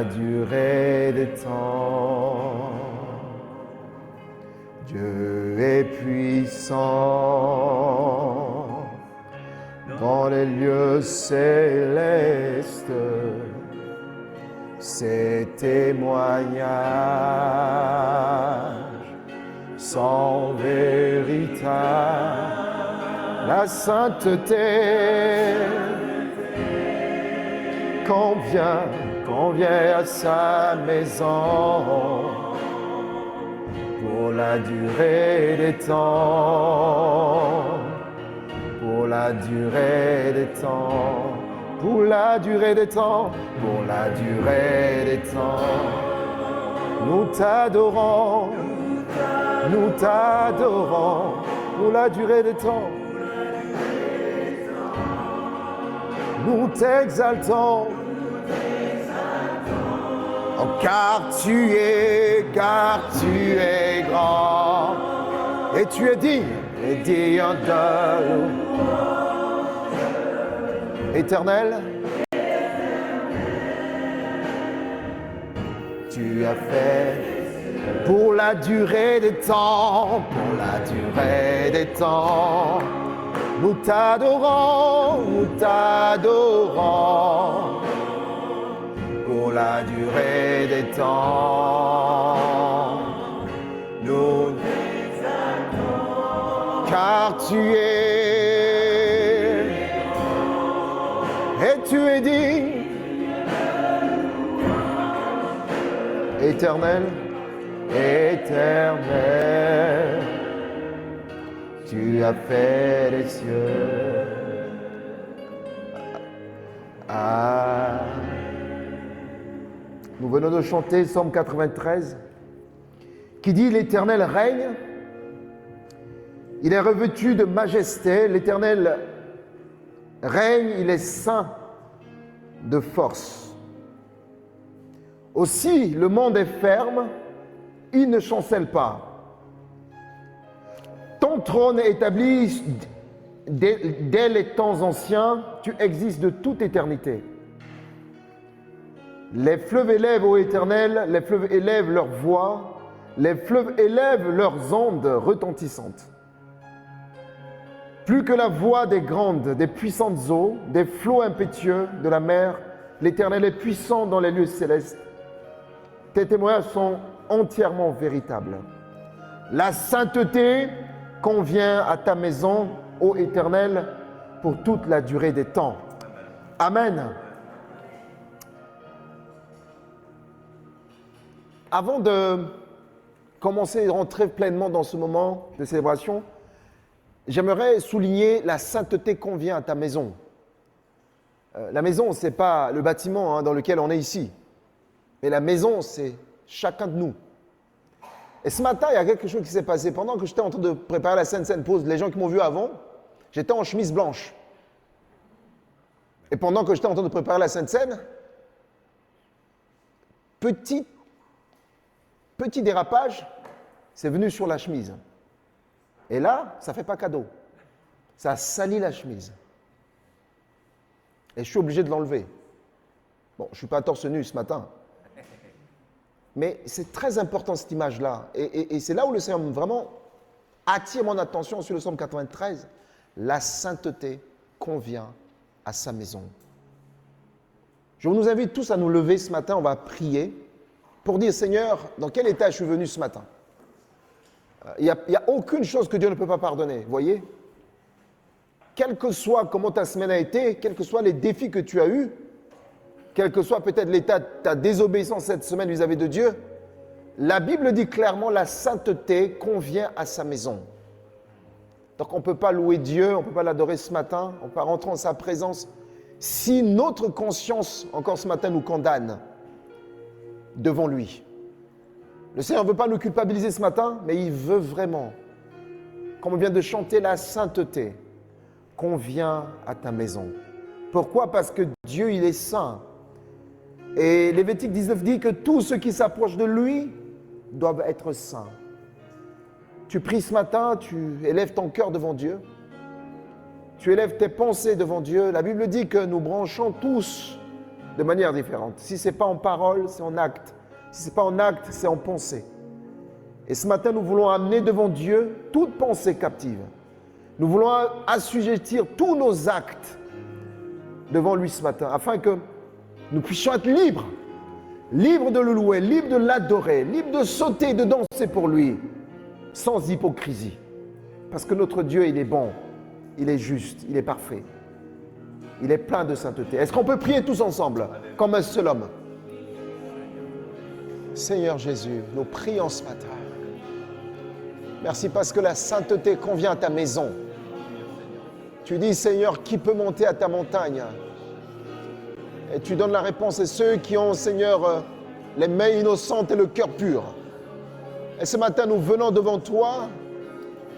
la durée des temps. Dieu est puissant dans les lieux célestes. Ses témoignages sont véritables. La sainteté convient à sa maison pour la durée des temps, pour la durée des temps, pour la durée des temps, pour la durée des temps. Nous t'adorons pour la durée des temps. Nous t'exaltons, oh, car tu es grand, et tu es digne de louange. Éternel, tu as fait pour la durée des temps, pour la durée des temps. Nous t'adorons pour la durée des temps. Nous t'exaltons, car tu es, et tu es digne, éternel, éternel. Tu as fait les cieux. Ah. Nous venons de chanter Psaume 93 qui dit « L'Éternel règne, il est revêtu de majesté, l'Éternel règne, il est saint de force. Aussi, le monde est ferme, il ne chancelle pas. Ton trône est établi dès les temps anciens, tu existes de toute éternité. Les fleuves élèvent, ô Éternel, les fleuves élèvent leur voix, les fleuves élèvent leurs ondes retentissantes. Plus que la voix des grandes, des puissantes eaux, des flots impétueux de la mer, l'Éternel est puissant dans les lieux célestes. Tes témoignages sont entièrement véritables. La sainteté convient à ta maison, ô Éternel, pour toute la durée des temps. Amen. Avant de commencer et rentrer pleinement dans ce moment de célébration, j'aimerais souligner la sainteté convient à ta maison. La maison, ce n'est pas le bâtiment dans lequel on est ici, mais la maison, c'est chacun de nous. Et ce matin, il y a quelque chose qui s'est passé. Pendant que j'étais en train de préparer la Sainte Pause, les gens qui m'ont vu avant, j'étais en chemise blanche. Et pendant que j'étais en train de préparer la Sainte Seine, petit dérapage, c'est venu sur la chemise. Et là, ça ne fait pas cadeau. Ça a sali la chemise. Et je suis obligé de l'enlever. Bon, je ne suis pas torse nu ce matin. Mais c'est très important cette image-là. Et c'est là où le Seigneur vraiment attire mon attention sur le Psaume 93. La sainteté convient à sa maison. Je vous invite tous à nous lever ce matin, on va prier pour dire, Seigneur, dans quel état je suis venu ce matin? Il n'y a aucune chose que Dieu ne peut pas pardonner, vous voyez? Quel que soit comment ta semaine a été, quels que soient les défis que tu as eus, quel que soit peut-être l'état de ta désobéissance cette semaine vis-à-vis de Dieu, la Bible dit clairement la sainteté convient à sa maison. Donc on ne peut pas louer Dieu, on ne peut pas l'adorer ce matin, on ne peut pas rentrer en sa présence si notre conscience, encore ce matin, nous condamne devant lui. Le Seigneur ne veut pas nous culpabiliser ce matin, mais il veut vraiment, comme on vient de chanter, la sainteté convient à ta maison. Pourquoi? Parce que Dieu, il est saint. Et Lévitique 19 dit que tous ceux qui s'approchent de lui doivent être saints. Tu pries ce matin, tu élèves ton cœur devant Dieu. Tu élèves tes pensées devant Dieu. La Bible dit que nous branchons tous de manière différente. Si ce n'est pas en parole, c'est en acte. Si ce n'est pas en acte, c'est en pensée. Et ce matin, nous voulons amener devant Dieu toute pensée captive. Nous voulons assujettir tous nos actes devant lui ce matin, afin que nous puissions être libres. Libres de le louer, libres de l'adorer, libres de sauter, de danser pour lui, sans hypocrisie. Parce que notre Dieu, il est bon, il est juste, il est parfait. Il est plein de sainteté. Est-ce qu'on peut prier tous ensemble, comme un seul homme? Seigneur Jésus, nous prions ce matin. Merci parce que la sainteté convient à ta maison. Tu dis, Seigneur, qui peut monter à ta montagne? Et tu donnes la réponse à ceux qui ont, Seigneur, les mains innocentes et le cœur pur. Et ce matin, nous venons devant toi.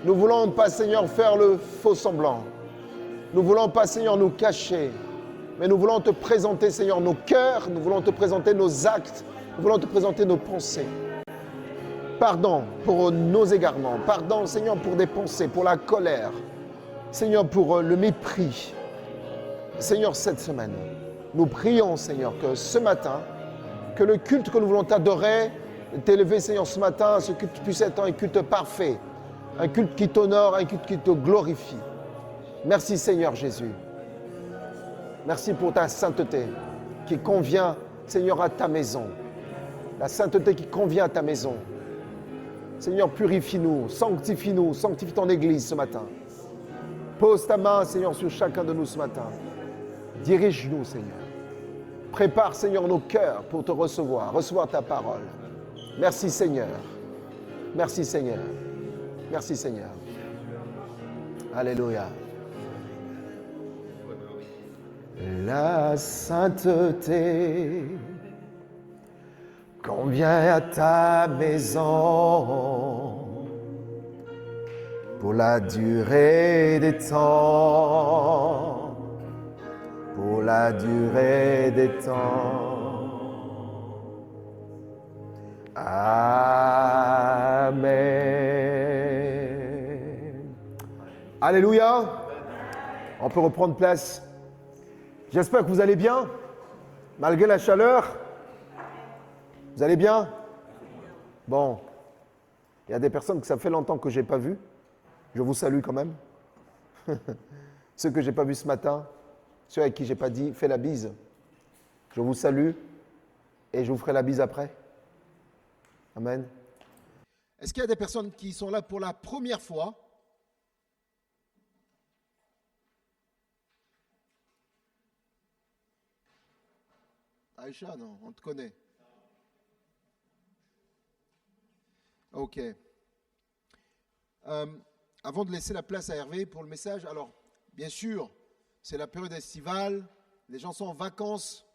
Nous ne voulons pas, Seigneur, faire le faux semblant. Nous ne voulons pas, Seigneur, nous cacher. Mais nous voulons te présenter, Seigneur, nos cœurs. Nous voulons te présenter nos actes. Nous voulons te présenter nos pensées. Pardon pour nos égarements. Pardon, Seigneur, pour des pensées, pour la colère. Seigneur, pour le mépris. Seigneur, cette semaine, nous prions, Seigneur, que ce matin, que le culte que nous voulons t'adorer, t'élever, Seigneur, ce matin, ce culte puisse être un culte parfait, un culte qui t'honore, un culte qui te glorifie. Merci, Seigneur Jésus. Merci pour ta sainteté qui convient, Seigneur, à ta maison. La sainteté qui convient à ta maison. Seigneur, purifie-nous, sanctifie ton Église ce matin. Pose ta main, Seigneur, sur chacun de nous ce matin. Dirige-nous, Seigneur. Prépare, Seigneur, nos cœurs pour te recevoir ta parole. Merci, Seigneur. Merci, Seigneur. Merci, Seigneur. Alléluia. La sainteté convient à ta maison pour la durée des temps, pour la durée des temps. Amen. Alléluia. On peut reprendre place. J'espère que vous allez bien, malgré la chaleur. Vous allez bien? Bon. Il y a des personnes que ça fait longtemps que je n'ai pas vues. Je vous salue quand même. Ceux que je n'ai pas vus ce matin, ceux avec qui je n'ai pas dit, fais la bise. Je vous salue et je vous ferai la bise après. Amen. Est-ce qu'il y a des personnes qui sont là pour la première fois? Aïcha, non, on te connaît. Ok. Avant de laisser la place à Hervé pour le message, alors, bien sûr, c'est la période estivale, les gens sont en vacances,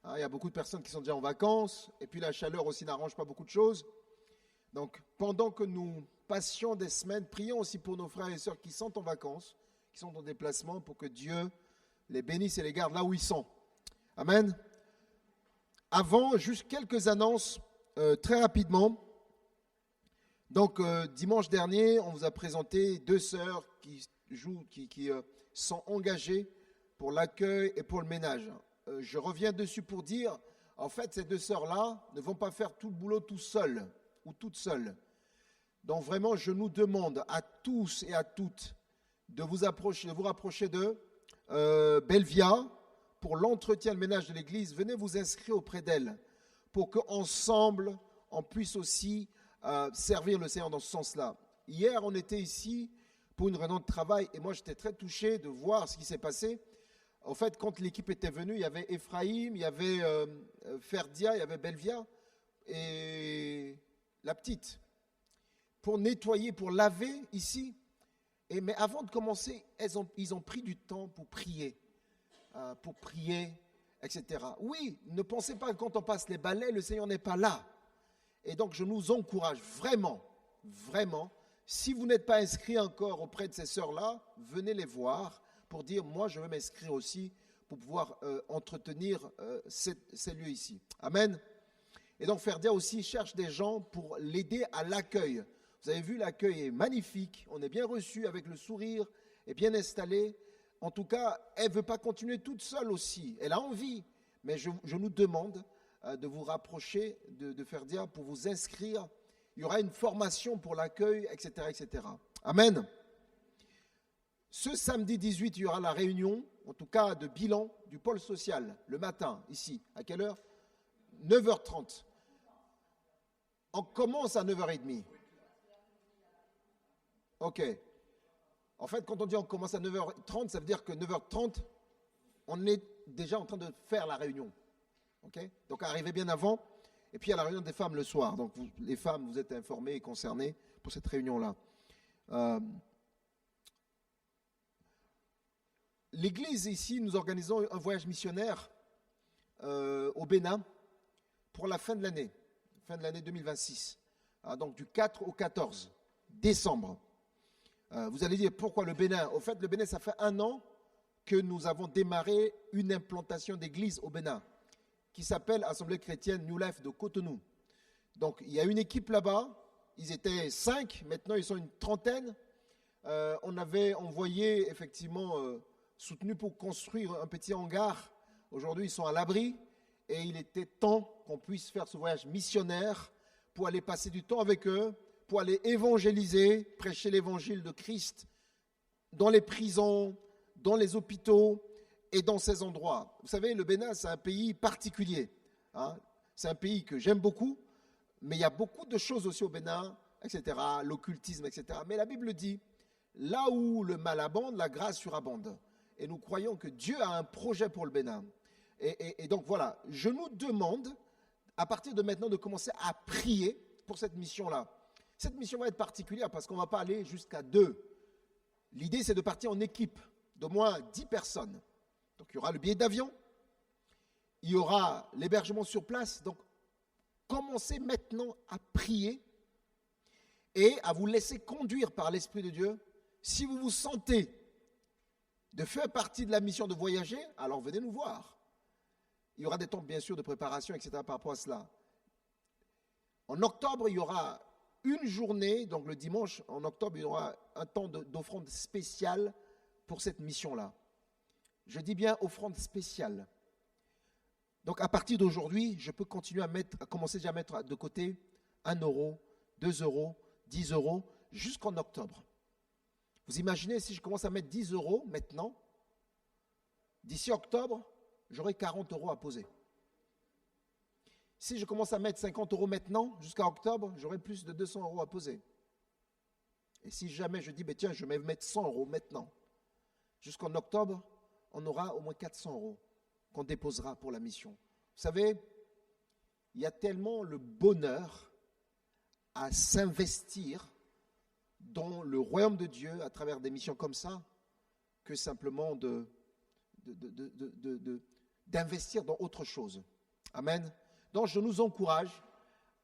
hein, il y a beaucoup de personnes qui sont déjà en vacances, et puis la chaleur aussi n'arrange pas beaucoup de choses. Donc, pendant que nous passions des semaines, prions aussi pour nos frères et sœurs qui sont en vacances, qui sont en déplacement, pour que Dieu les bénisse et les garde là où ils sont. Amen. Avant, juste quelques annonces très rapidement. Donc, dimanche dernier, on vous a présenté deux sœurs qui sont engagées pour l'accueil et pour le ménage. Je reviens dessus pour dire, en fait, ces deux sœurs-là ne vont pas faire tout le boulot tout seules ou toutes seules. Donc, vraiment, je nous demande à tous et à toutes de vous rapprocher de Belvia pour l'entretien et le ménage de l'église. Venez vous inscrire auprès d'elle pour qu'ensemble, on puisse aussi servir le Seigneur dans ce sens-là. Hier, on était ici pour une réunion de travail et moi, j'étais très touché de voir ce qui s'est passé. En fait, quand l'équipe était venue, il y avait Ephraim, il y avait Ferdia, il y avait Belvia et la petite pour nettoyer, pour laver ici. Mais avant de commencer, ils ont pris du temps pour prier, etc. Oui, ne pensez pas que quand on passe les balais, le Seigneur n'est pas là. Et donc, je nous encourage vraiment, si vous n'êtes pas inscrit encore auprès de ces sœurs-là, venez les voir pour dire, moi, je veux m'inscrire aussi pour pouvoir entretenir ces lieux ici. Amen. Et donc, Ferdia aussi cherche des gens pour l'aider à l'accueil. Vous avez vu, l'accueil est magnifique, on est bien reçu avec le sourire, est bien installé. En tout cas, elle ne veut pas continuer toute seule aussi, elle a envie. mais je nous demande de vous rapprocher de Ferdia pour vous inscrire. Il y aura une formation pour l'accueil, etc., etc. Amen. Ce samedi 18, il y aura la réunion, en tout cas de bilan du pôle social, le matin, ici. À quelle heure? 9h30. On commence à 9h30. Ok. En fait, quand on dit on commence à 9h30, ça veut dire que 9h30, on est déjà en train de faire la réunion. Ok. Donc arrivez bien avant. Et puis il y a la réunion des femmes le soir. Donc les femmes, vous êtes informées et concernées pour cette réunion-là. L'église ici, nous organisons un voyage missionnaire au Bénin pour la fin de l'année 2026. Donc du 4 au 14 décembre. Vous allez dire pourquoi le Bénin? Au fait, le Bénin, ça fait 1 an que nous avons démarré une implantation d'église au Bénin qui s'appelle Assemblée chrétienne New Life de Cotonou. Donc il y a une équipe là-bas, ils étaient 5, maintenant ils sont une trentaine. On avait envoyé effectivement soutenu pour construire un petit hangar. Aujourd'hui ils sont à l'abri et il était temps qu'on puisse faire ce voyage missionnaire pour aller passer du temps avec eux, pour aller évangéliser, prêcher l'évangile de Christ dans les prisons, dans les hôpitaux et dans ces endroits. Vous savez, le Bénin, c'est un pays particulier. Hein. C'est un pays que j'aime beaucoup, mais il y a beaucoup de choses aussi au Bénin, etc., l'occultisme, etc. Mais la Bible dit, là où le mal abonde, la grâce surabonde. Et nous croyons que Dieu a un projet pour le Bénin. Et donc voilà, je nous demande, à partir de maintenant, de commencer à prier pour cette mission-là. Cette mission va être particulière parce qu'on ne va pas aller jusqu'à 2. L'idée, c'est de partir en équipe d'au moins 10 personnes. Donc, il y aura le billet d'avion, il y aura l'hébergement sur place. Donc, commencez maintenant à prier et à vous laisser conduire par l'Esprit de Dieu. Si vous vous sentez de faire partie de la mission de voyager, alors venez nous voir. Il y aura des temps, bien sûr, de préparation, etc. par rapport à cela. En octobre, il y aura une journée, donc le dimanche, en octobre, il y aura un temps d'offrande spéciale pour cette mission-là. Je dis bien offrande spéciale. Donc à partir d'aujourd'hui, je peux continuer à commencer déjà à mettre de côté 1 euro, 2 euros, 10 euros, jusqu'en octobre. Vous imaginez si je commence à mettre 10 euros maintenant, d'ici octobre, j'aurai 40 euros à poser. Si je commence à mettre 50 euros maintenant, jusqu'à octobre, j'aurai plus de 200 euros à poser. Et si jamais je dis, tiens, je vais mettre 100 euros maintenant, jusqu'en octobre, on aura au moins 400 euros qu'on déposera pour la mission. Vous savez, il y a tellement le bonheur à s'investir dans le royaume de Dieu à travers des missions comme ça, que simplement d'investir dans autre chose. Amen. Donc je nous encourage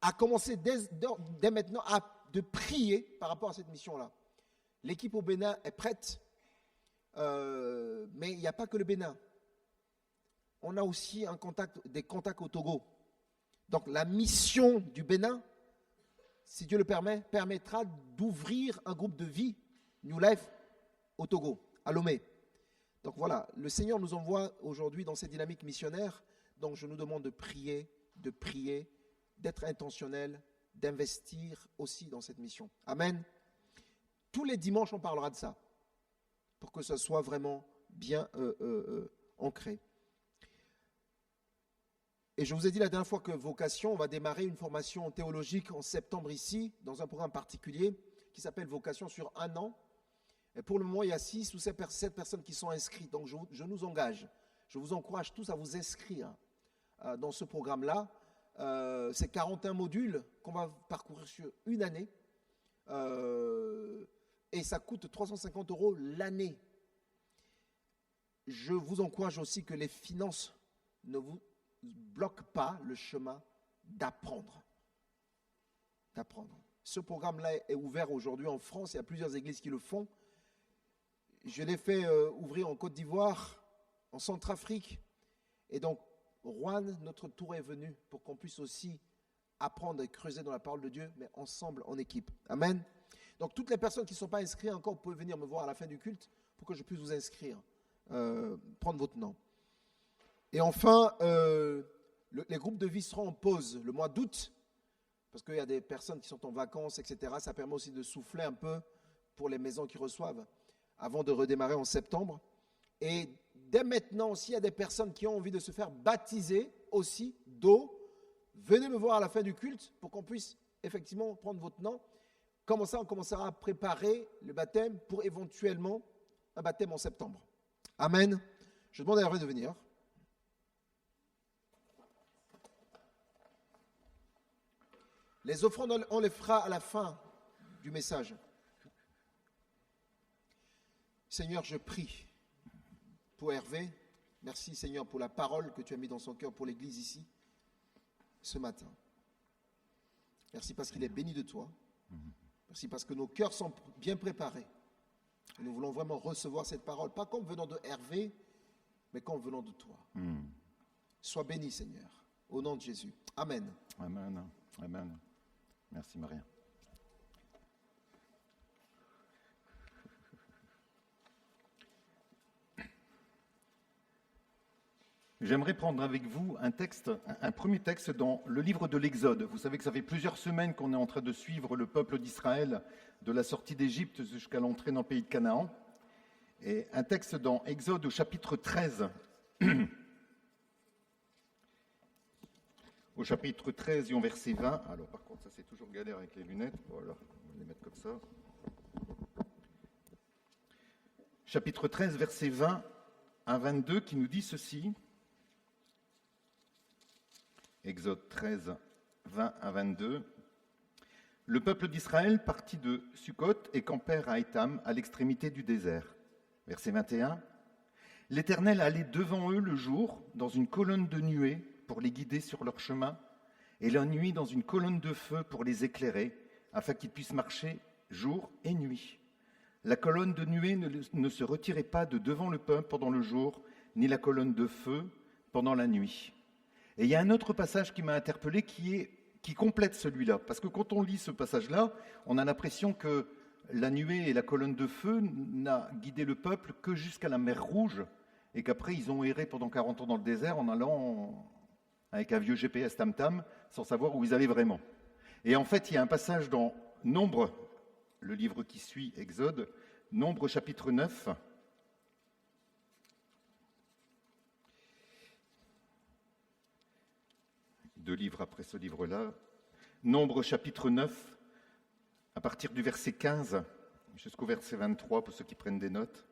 à commencer dès maintenant de prier par rapport à cette mission-là. L'équipe au Bénin est prête, mais il n'y a pas que le Bénin. On a aussi des contacts au Togo. Donc la mission du Bénin, si Dieu le permet, permettra d'ouvrir un groupe de vie, New Life, au Togo, à Lomé. Donc voilà, le Seigneur nous envoie aujourd'hui dans cette dynamique missionnaire. Donc je nous demande de prier, d'être intentionnel, d'investir aussi dans cette mission. Amen. Tous les dimanches, on parlera de ça, pour que ce soit vraiment bien ancré. Et je vous ai dit la dernière fois que Vocation, on va démarrer une formation théologique en septembre ici, dans un programme particulier qui s'appelle Vocation sur 1 an. Et pour le moment, il y a 6 ou 7 personnes qui sont inscrites. Donc je nous engage, je vous encourage tous à vous inscrire dans ce programme-là. C'est 41 modules qu'on va parcourir sur une année. Et ça coûte 350 € l'année. Je vous encourage aussi que les finances ne vous bloquent pas le chemin d'apprendre. Ce programme-là est ouvert aujourd'hui en France. Il y a plusieurs églises qui le font. Je l'ai fait ouvrir en Côte d'Ivoire, en Centrafrique. Et donc, Rouen, notre tour est venu pour qu'on puisse aussi apprendre et creuser dans la parole de Dieu, mais ensemble, en équipe. Amen. Donc, toutes les personnes qui ne sont pas inscrites encore, vous pouvez venir me voir à la fin du culte pour que je puisse vous inscrire, prendre votre nom. Et enfin, les groupes de vie seront en pause le mois d'août, parce qu'il y a des personnes qui sont en vacances, etc. Ça permet aussi de souffler un peu pour les maisons qui reçoivent, avant de redémarrer en septembre. Et dès maintenant, s'il y a des personnes qui ont envie de se faire baptiser aussi d'eau, venez me voir à la fin du culte pour qu'on puisse effectivement prendre votre nom. Comme ça, on commencera à préparer le baptême pour éventuellement un baptême en septembre. Amen. Je demande à Hervé de venir. Les offrandes, on les fera à la fin du message. Seigneur, je prie pour Hervé. Merci Seigneur pour la parole que tu as mise dans son cœur pour l'église ici, ce matin. Merci parce qu'il est béni de toi. Merci parce que nos cœurs sont bien préparés. Et nous voulons vraiment recevoir cette parole, pas comme venant de Hervé, mais comme venant de toi. Sois béni Seigneur, au nom de Jésus. Amen. Amen. Amen. Merci Maria. J'aimerais prendre avec vous un premier texte dans le livre de l'Exode. Vous savez que ça fait plusieurs semaines qu'on est en train de suivre le peuple d'Israël de la sortie d'Égypte jusqu'à l'entrée dans le pays de Canaan. Et un texte dans Exode au chapitre 13. Au chapitre 13 et au verset 20. Alors par contre, ça c'est toujours galère avec les lunettes. Voilà, on va les mettre comme ça. Chapitre 13, verset 20 à 22 qui nous dit ceci. Exode 13, 20 à 22. Le peuple d'Israël partit de Sukkot et campèrent à Étam, à l'extrémité du désert. Verset 21. L'Éternel allait devant eux le jour dans une colonne de nuée pour les guider sur leur chemin, et la nuit dans une colonne de feu pour les éclairer, afin qu'ils puissent marcher jour et nuit. La colonne de nuée ne se retirait pas de devant le peuple pendant le jour, ni la colonne de feu pendant la nuit. Et il y a un autre passage qui m'a interpellé qui complète celui-là. Parce que quand on lit ce passage-là, on a l'impression que la nuée et la colonne de feu n'a guidé le peuple que jusqu'à la mer Rouge, et qu'après ils ont erré pendant 40 ans dans le désert en allant avec un vieux GPS tam-tam, sans savoir où ils allaient vraiment. Et en fait, il y a un passage dans Nombre, le livre qui suit Exode, Nombre chapitre 9, deux livres après ce livre-là, Nombre chapitre 9, à partir du verset 15 jusqu'au verset 23, pour ceux qui prennent des notes.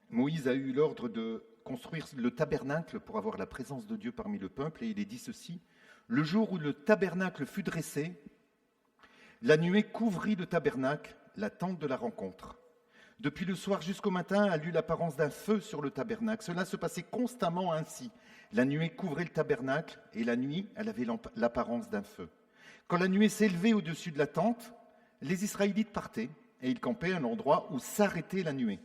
Moïse a eu l'ordre de construire le tabernacle pour avoir la présence de Dieu parmi le peuple, et il est dit ceci: le jour où le tabernacle fut dressé, la nuée couvrit le tabernacle, la tente de la rencontre. Depuis le soir jusqu'au matin, elle eut l'apparence d'un feu sur le tabernacle. Cela se passait constamment ainsi. La nuée couvrait le tabernacle, et la nuit, elle avait l'apparence d'un feu. Quand la nuée s'élevait au-dessus de la tente, les Israélites partaient, et ils campaient à un endroit où s'arrêtait la nuée.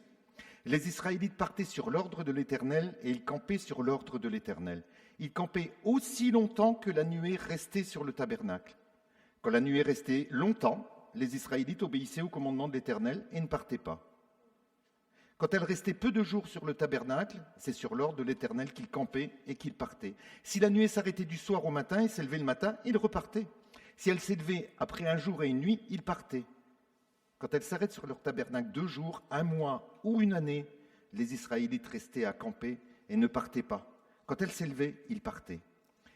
Les Israélites partaient sur l'ordre de l'Éternel, et ils campaient sur l'ordre de l'Éternel. Ils campaient aussi longtemps que la nuée restait sur le tabernacle. Quand la nuée restait longtemps, les Israélites obéissaient au commandement de l'Éternel et ne partaient pas. Quand elle restait peu de jours sur le tabernacle, c'est sur l'ordre de l'Éternel qu'ils campaient et qu'ils partaient. Si la nuée s'arrêtait du soir au matin et s'élevait le matin, ils repartaient. Si elle s'élevait après un jour et une nuit, ils partaient. Quand elle s'arrête sur leur tabernacle 2 jours, 1 mois ou une année, les Israélites restaient à camper et ne partaient pas. Quand elle s'élevait, ils partaient.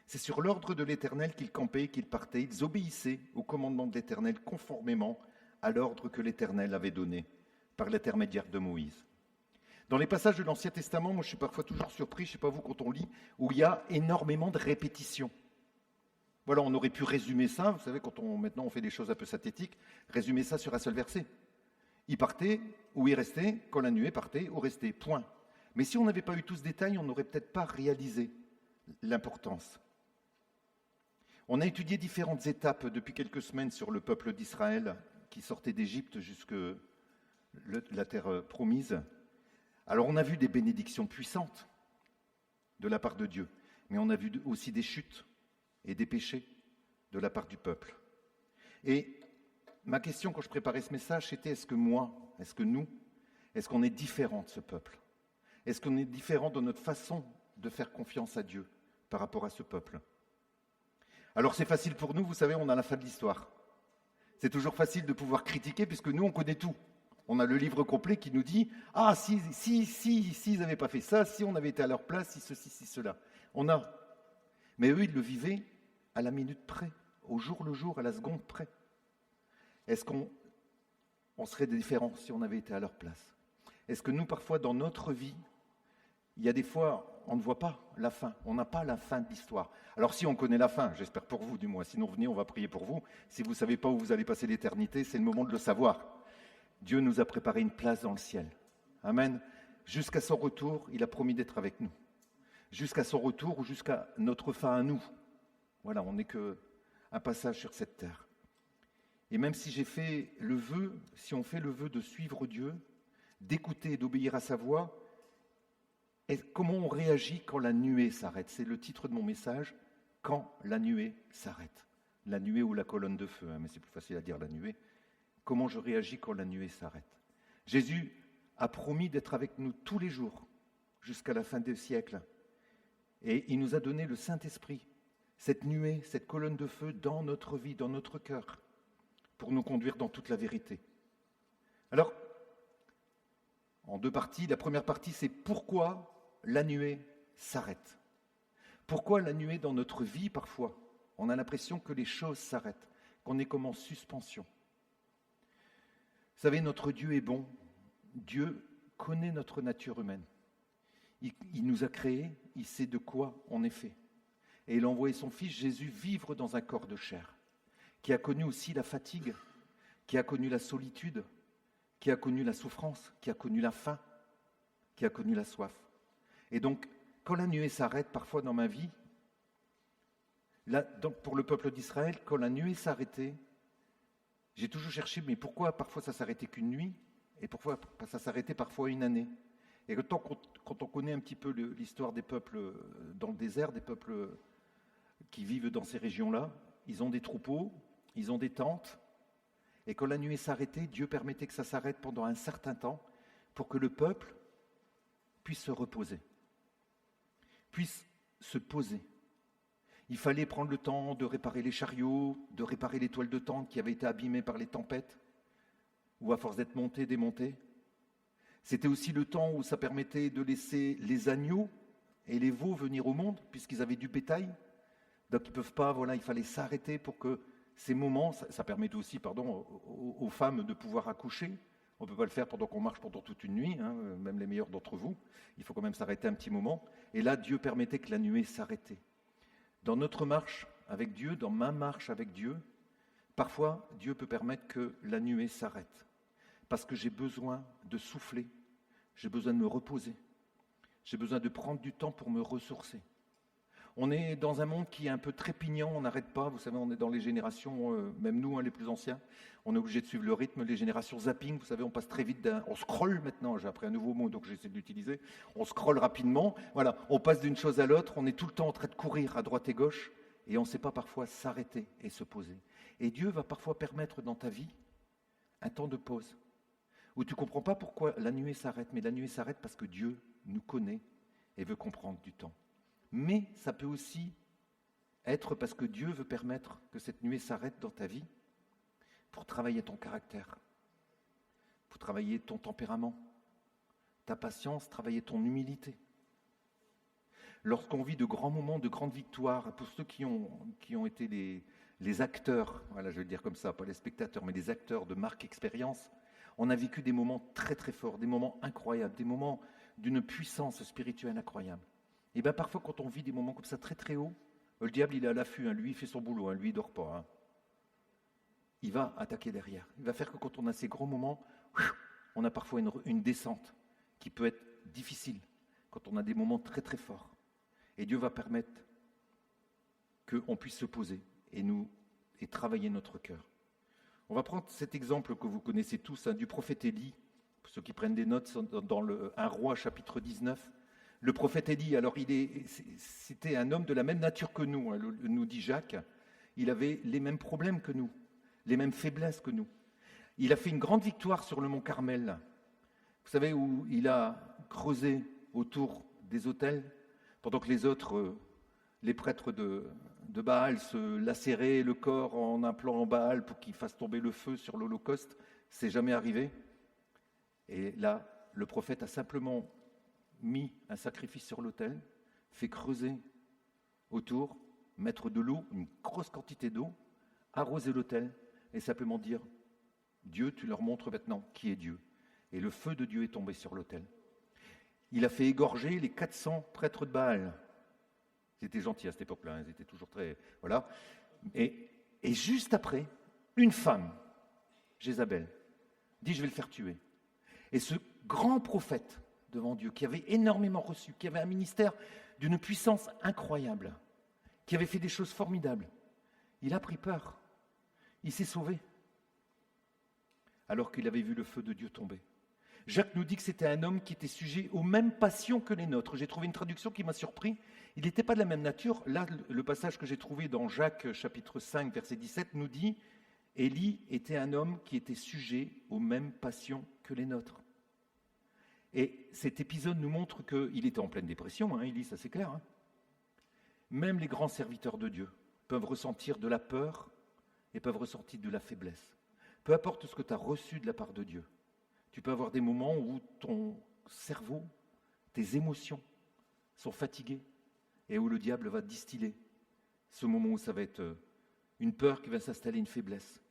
C'est sur l'ordre de l'Éternel qu'ils campaient et qu'ils partaient. Ils obéissaient au commandement de l'Éternel conformément à l'ordre que l'Éternel avait donné par l'intermédiaire de Moïse. Dans les passages de l'Ancien Testament, moi je suis parfois toujours surpris, je ne sais pas vous quand on lit, où il y a énormément de répétitions. Voilà, on aurait pu résumer ça, vous savez, maintenant on fait des choses un peu synthétiques, résumer ça sur un seul verset. Il partait ou il restait, quand la nuée partait ou restait, point. Mais si on n'avait pas eu tout ce détail, on n'aurait peut-être pas réalisé l'importance. On a étudié différentes étapes depuis quelques semaines sur le peuple d'Israël qui sortait d'Égypte jusque la terre promise. Alors on a vu des bénédictions puissantes de la part de Dieu, mais on a vu aussi des chutes et des péchés de la part du peuple. Et ma question quand je préparais ce message, c'était est-ce que moi, est-ce que nous, est-ce qu'on est différent de ce peuple? Est-ce qu'on est différent dans notre façon de faire confiance à Dieu par rapport à ce peuple? Alors c'est facile pour nous, vous savez, on a la fin de l'histoire. C'est toujours facile de pouvoir critiquer puisque nous, on connaît tout. On a le livre complet qui nous dit « Ah, si ils n'avaient pas fait ça, si on avait été à leur place, si ceci, si cela. » On a. Mais eux, ils le vivaient à la minute près, au jour le jour, à la seconde près. Est-ce qu'on serait différents si on avait été à leur place? Est-ce que nous, parfois, dans notre vie, il y a des fois, on ne voit pas la fin. On n'a pas la fin de l'histoire. Alors si on connaît la fin, j'espère pour vous du moins, sinon venez, on va prier pour vous. Si vous ne savez pas où vous allez passer l'éternité, c'est le moment de le savoir. Dieu nous a préparé une place dans le ciel. Amen. Jusqu'à son retour, il a promis d'être avec nous. Jusqu'à son retour ou jusqu'à notre fin à nous. Voilà, on n'est qu'un passage sur cette terre. Et même si j'ai fait le vœu, si on fait le vœu de suivre Dieu, d'écouter et d'obéir à sa voix, comment on réagit quand la nuée s'arrête? C'est le titre de mon message, quand la nuée s'arrête. La nuée ou la colonne de feu, mais c'est plus facile à dire la nuée. Comment je réagis quand la nuée s'arrête? Jésus a promis d'être avec nous tous les jours, jusqu'à la fin des siècles. Et il nous a donné le Saint-Esprit, cette nuée, cette colonne de feu dans notre vie, dans notre cœur, pour nous conduire dans toute la vérité. Alors, en deux parties, la première partie, c'est pourquoi la nuée s'arrête. Pourquoi la nuée dans notre vie, parfois, on a l'impression que les choses s'arrêtent, qu'on est comme en suspension. Vous savez, notre Dieu est bon. Dieu connaît notre nature humaine. Il nous a créés, il sait de quoi on est fait. Et il a envoyé son Fils Jésus vivre dans un corps de chair, qui a connu aussi la fatigue, qui a connu la solitude, qui a connu la souffrance, qui a connu la faim, qui a connu la soif. Et donc, quand la nuée s'arrête, parfois dans ma vie, là, donc pour le peuple d'Israël, quand la nuée s'arrêtait, j'ai toujours cherché, mais pourquoi parfois ça s'arrêtait qu'une nuit et pourquoi ça s'arrêtait parfois une année? Et quand on connaît un petit peu l'histoire des peuples dans le désert, des peuples qui vivent dans ces régions-là, ils ont des troupeaux, ils ont des tentes, et quand la nuée s'arrêtait, Dieu permettait que ça s'arrête pendant un certain temps pour que le peuple puisse se reposer, puisse se poser. Il fallait prendre le temps de réparer les chariots, de réparer les toiles de tente qui avaient été abîmées par les tempêtes, ou à force d'être montées, démontées. C'était aussi le temps où ça permettait de laisser les agneaux et les veaux venir au monde, puisqu'ils avaient du bétail. Donc ils ne peuvent pas, voilà, il fallait s'arrêter pour que ces moments, ça permettait aussi, aux femmes de pouvoir accoucher. On ne peut pas le faire pendant qu'on marche pendant toute une nuit, hein, même les meilleurs d'entre vous. Il faut quand même s'arrêter un petit moment. Et là, Dieu permettait que la nuée s'arrêtait. Dans notre marche avec Dieu, dans ma marche avec Dieu, parfois, Dieu peut permettre que la nuée s'arrête. Parce que j'ai besoin de souffler, j'ai besoin de me reposer, j'ai besoin de prendre du temps pour me ressourcer. On est dans un monde qui est un peu trépignant, on n'arrête pas, vous savez, on est dans les générations, même nous, les plus anciens, on est obligé de suivre le rythme, les générations zapping, vous savez, on passe très vite, on scrolle maintenant, j'ai appris un nouveau mot, donc j'essaie de l'utiliser, on scrolle rapidement, voilà, on passe d'une chose à l'autre, on est tout le temps en train de courir à droite et gauche, et on ne sait pas parfois s'arrêter et se poser. Et Dieu va parfois permettre dans ta vie un temps de pause, où tu ne comprends pas pourquoi la nuée s'arrête, mais la nuée s'arrête parce que Dieu nous connaît et veut comprendre du temps. Mais ça peut aussi être parce que Dieu veut permettre que cette nuée s'arrête dans ta vie pour travailler ton caractère, pour travailler ton tempérament, ta patience, travailler ton humilité. Lorsqu'on vit de grands moments, de grandes victoires, pour ceux qui ont été les acteurs, voilà, je vais le dire comme ça, pas les spectateurs, mais les acteurs de marque expérience, on a vécu des moments très très forts, des moments incroyables, des moments d'une puissance spirituelle incroyable. Et bien parfois quand on vit des moments comme ça très très hauts, le diable il est à l'affût, hein, lui il fait son boulot, hein, lui il ne dort pas. Hein. Il va attaquer derrière. Il va faire que quand on a ces grands moments, on a parfois une descente qui peut être difficile quand on a des moments très très forts. Et Dieu va permettre qu'on puisse se poser et travailler notre cœur. On va prendre cet exemple que vous connaissez tous, hein, du prophète Élie. Pour ceux qui prennent des notes, dans 1 Roi chapitre 19. Le prophète Élie, alors c'était un homme de la même nature que nous, hein, nous dit Jacques. Il avait les mêmes problèmes que nous, les mêmes faiblesses que nous. Il a fait une grande victoire sur le mont Carmel. Vous savez, où il a creusé autour des autels, pendant que les autres, les prêtres de Baal, se lacéraient le corps en appelant Baal pour qu'il fasse tomber le feu sur l'Holocauste. C'est jamais arrivé. Et là, le prophète a simplement mis un sacrifice sur l'autel, fait creuser autour, mettre de l'eau, une grosse quantité d'eau, arroser l'autel et simplement dire « Dieu, tu leur montres maintenant qui est Dieu ». Et le feu de Dieu est tombé sur l'autel. Il a fait égorger les 400 prêtres de Baal. Ils étaient gentils à cette époque-là, hein, ils étaient toujours très... Voilà. Et juste après, une femme, Jézabel, dit « Je vais le faire tuer ». Et ce grand prophète devant Dieu, qui avait énormément reçu, qui avait un ministère d'une puissance incroyable, qui avait fait des choses formidables, il a pris peur. Il s'est sauvé, alors qu'il avait vu le feu de Dieu tomber. Jacques nous dit que c'était un homme qui était sujet aux mêmes passions que les nôtres. J'ai trouvé une traduction qui m'a surpris. Il n'était pas de la même nature. Là, le passage que j'ai trouvé dans Jacques, chapitre 5, verset 17, nous dit « Élie était un homme qui était sujet aux mêmes passions que les nôtres. » Et cet épisode nous montre qu'il était en pleine dépression, hein, Élie, ça c'est clair. Hein. Même les grands serviteurs de Dieu peuvent ressentir de la peur et peuvent ressentir de la faiblesse. Peu importe ce que tu as reçu de la part de Dieu, tu peux avoir des moments où ton cerveau, tes émotions sont fatiguées et où le diable va distiller ce moment où ça va être une peur qui va s'installer, une faiblesse.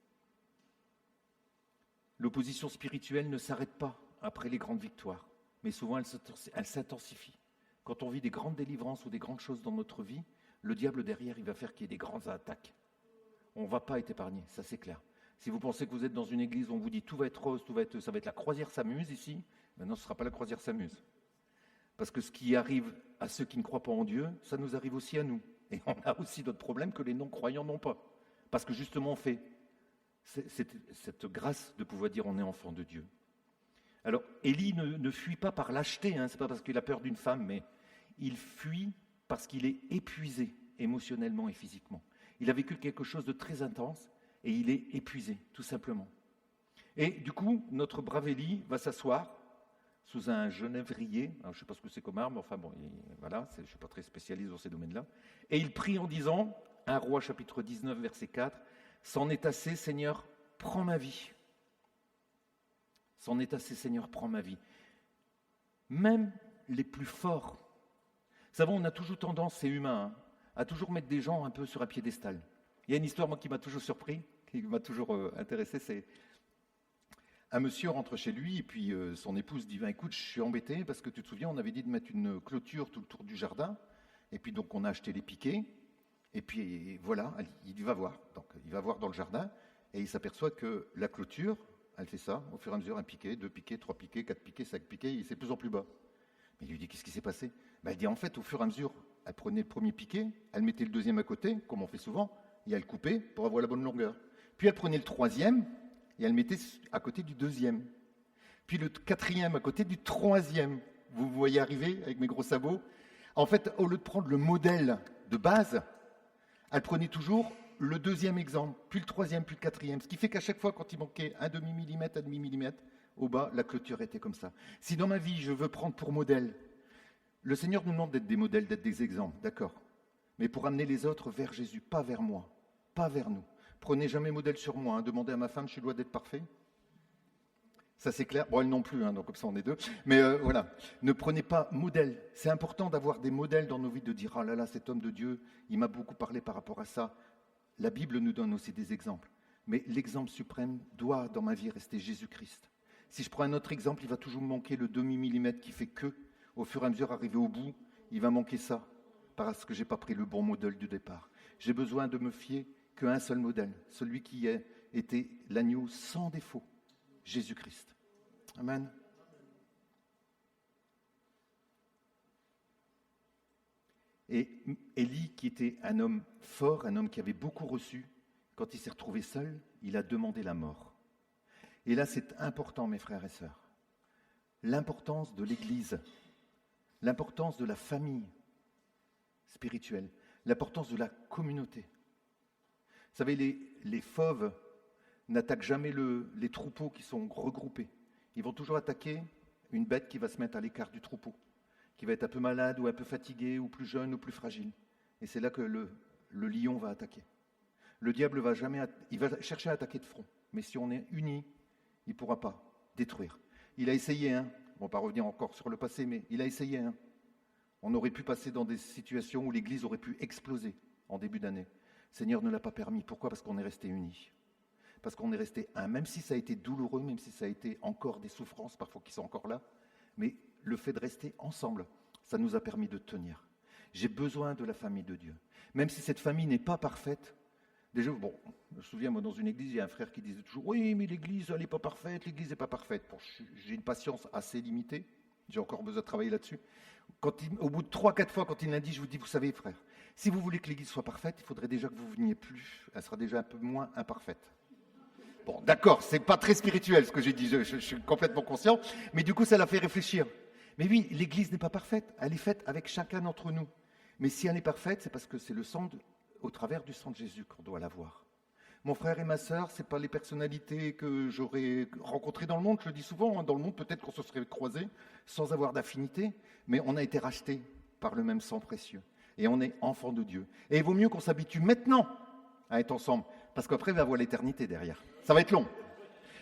L'opposition spirituelle ne s'arrête pas après les grandes victoires, mais souvent elle s'intensifie. Quand on vit des grandes délivrances ou des grandes choses dans notre vie, le diable derrière, il va faire qu'il y ait des grandes attaques. On ne va pas être épargné, ça c'est clair. Si vous pensez que vous êtes dans une église où on vous dit tout va être rose, ça va être la croisière s'amuse ici, maintenant ce ne sera pas la croisière s'amuse. Parce que ce qui arrive à ceux qui ne croient pas en Dieu, ça nous arrive aussi à nous. Et on a aussi d'autres problèmes que les non-croyants n'ont pas. Parce que justement on fait cette grâce de pouvoir dire on est enfant de Dieu. Alors Élie ne fuit pas par lâcheté, hein, ce n'est pas parce qu'il a peur d'une femme, mais il fuit parce qu'il est épuisé émotionnellement et physiquement. Il a vécu quelque chose de très intense et il est épuisé, tout simplement. Et du coup, notre brave Élie va s'asseoir sous un genévrier. Alors, je ne sais pas ce que c'est comme arbre, enfin bon, voilà, je ne suis pas très spécialiste dans ces domaines-là. Et il prie en disant, 1 Roi chapitre 19, verset 4, « C'en est assez, Seigneur, prends ma vie. C'en est assez, Seigneur, prends ma vie. » Même les plus forts. Vous savez, on a toujours tendance, c'est humain, hein, à toujours mettre des gens un peu sur un piédestal. Il y a une histoire, moi, qui m'a toujours surpris, qui m'a toujours intéressé, c'est un monsieur rentre chez lui et puis son épouse dit « Écoute, je suis embêté parce que tu te souviens, on avait dit de mettre une clôture tout le tour du jardin et puis donc on a acheté les piquets et puis voilà, il va voir. Donc il va voir dans le jardin et il s'aperçoit que la clôture, elle fait ça, au fur et à mesure, 1 piquet, 2 piquets, 3 piquets, 4 piquets, 5 piquets, et c'est de plus en plus bas. Mais il lui dit « Qu'est-ce qui s'est passé ?» Elle dit « En fait, au fur et à mesure, elle prenait le premier piquet, elle mettait le deuxième à côté, comme on fait souvent, et elle coupait pour avoir la bonne longueur. Puis elle prenait le troisième, et elle mettait à côté du deuxième. Puis le quatrième à côté du troisième. Vous voyez arriver avec mes gros sabots. En fait, au lieu de prendre le modèle de base, elle prenait toujours le deuxième exemple, puis le troisième, puis le quatrième. Ce qui fait qu'à chaque fois, quand il manquait un demi-millimètre, au bas, la clôture était comme ça. Si dans ma vie, je veux prendre pour modèle, le Seigneur nous demande d'être des modèles, d'être des exemples, d'accord. Mais pour amener les autres vers Jésus, pas vers moi, pas vers nous. Prenez jamais modèle sur moi. Hein. Demandez à ma femme, je suis loin d'être parfait. Ça c'est clair. Bon, elle non plus, hein, donc comme ça on est deux. Mais voilà, ne prenez pas modèle. C'est important d'avoir des modèles dans nos vies, de dire « Ah là là, cet homme de Dieu, il m'a beaucoup parlé par rapport à ça. » La Bible nous donne aussi des exemples. Mais l'exemple suprême doit, dans ma vie, rester Jésus-Christ. Si je prends un autre exemple, il va toujours me manquer le demi-millimètre qui fait que, au fur et à mesure, arrivé au bout, il va manquer ça, parce que je n'ai pas pris le bon modèle du départ. J'ai besoin de me fier qu'à un seul modèle, celui qui a été l'agneau sans défaut, Jésus-Christ. Amen. Et Élie, qui était un homme fort, un homme qui avait beaucoup reçu, quand il s'est retrouvé seul, il a demandé la mort. Et là, c'est important, mes frères et sœurs. L'importance de l'Église, l'importance de la famille spirituelle, l'importance de la communauté. Vous savez, les fauves n'attaquent jamais les troupeaux qui sont regroupés. Ils vont toujours attaquer une bête qui va se mettre à l'écart du troupeau, qui va être un peu malade ou un peu fatigué ou plus jeune ou plus fragile. Et c'est là que le lion va attaquer. Le diable il va chercher à attaquer de front. Mais si on est unis, il ne pourra pas détruire. Il a essayé, on ne va pas revenir encore sur le passé, mais il a essayé. On aurait pu passer dans des situations où l'Église aurait pu exploser en début d'année. Le Seigneur ne l'a pas permis. Pourquoi ? Parce qu'on est resté unis. Parce qu'on est resté un, même si ça a été douloureux, même si ça a été encore des souffrances, parfois qui sont encore là, mais le fait de rester ensemble, ça nous a permis de tenir. J'ai besoin de la famille de Dieu. Même si cette famille n'est pas parfaite, déjà, je me souviens, moi, dans une église, il y a un frère qui disait toujours « Oui, mais l'église, elle n'est pas parfaite, l'église n'est pas parfaite. » J'ai une patience assez limitée, j'ai encore besoin de travailler là-dessus. Au bout de 3-4 fois, quand il l'a dit, je vous dis « Vous savez, frère, si vous voulez que l'église soit parfaite, il faudrait déjà que vous ne veniez plus. Elle sera déjà un peu moins imparfaite. » Bon, d'accord, c'est pas très spirituel ce que j'ai dit, je suis complètement conscient, mais du coup, ça l'a fait réfléchir. Mais oui, l'église n'est pas parfaite, elle est faite avec chacun d'entre nous. Mais si elle est parfaite, c'est parce que c'est au travers du sang de Jésus qu'on doit la voir. Mon frère et ma sœur, ce n'est pas les personnalités que j'aurais rencontrées dans le monde, je le dis souvent, dans le monde peut-être qu'on se serait croisés sans avoir d'affinité, mais on a été rachetés par le même sang précieux. Et on est enfants de Dieu. Et il vaut mieux qu'on s'habitue maintenant à être ensemble, parce qu'après, il va y avoir l'éternité derrière. Ça va être long.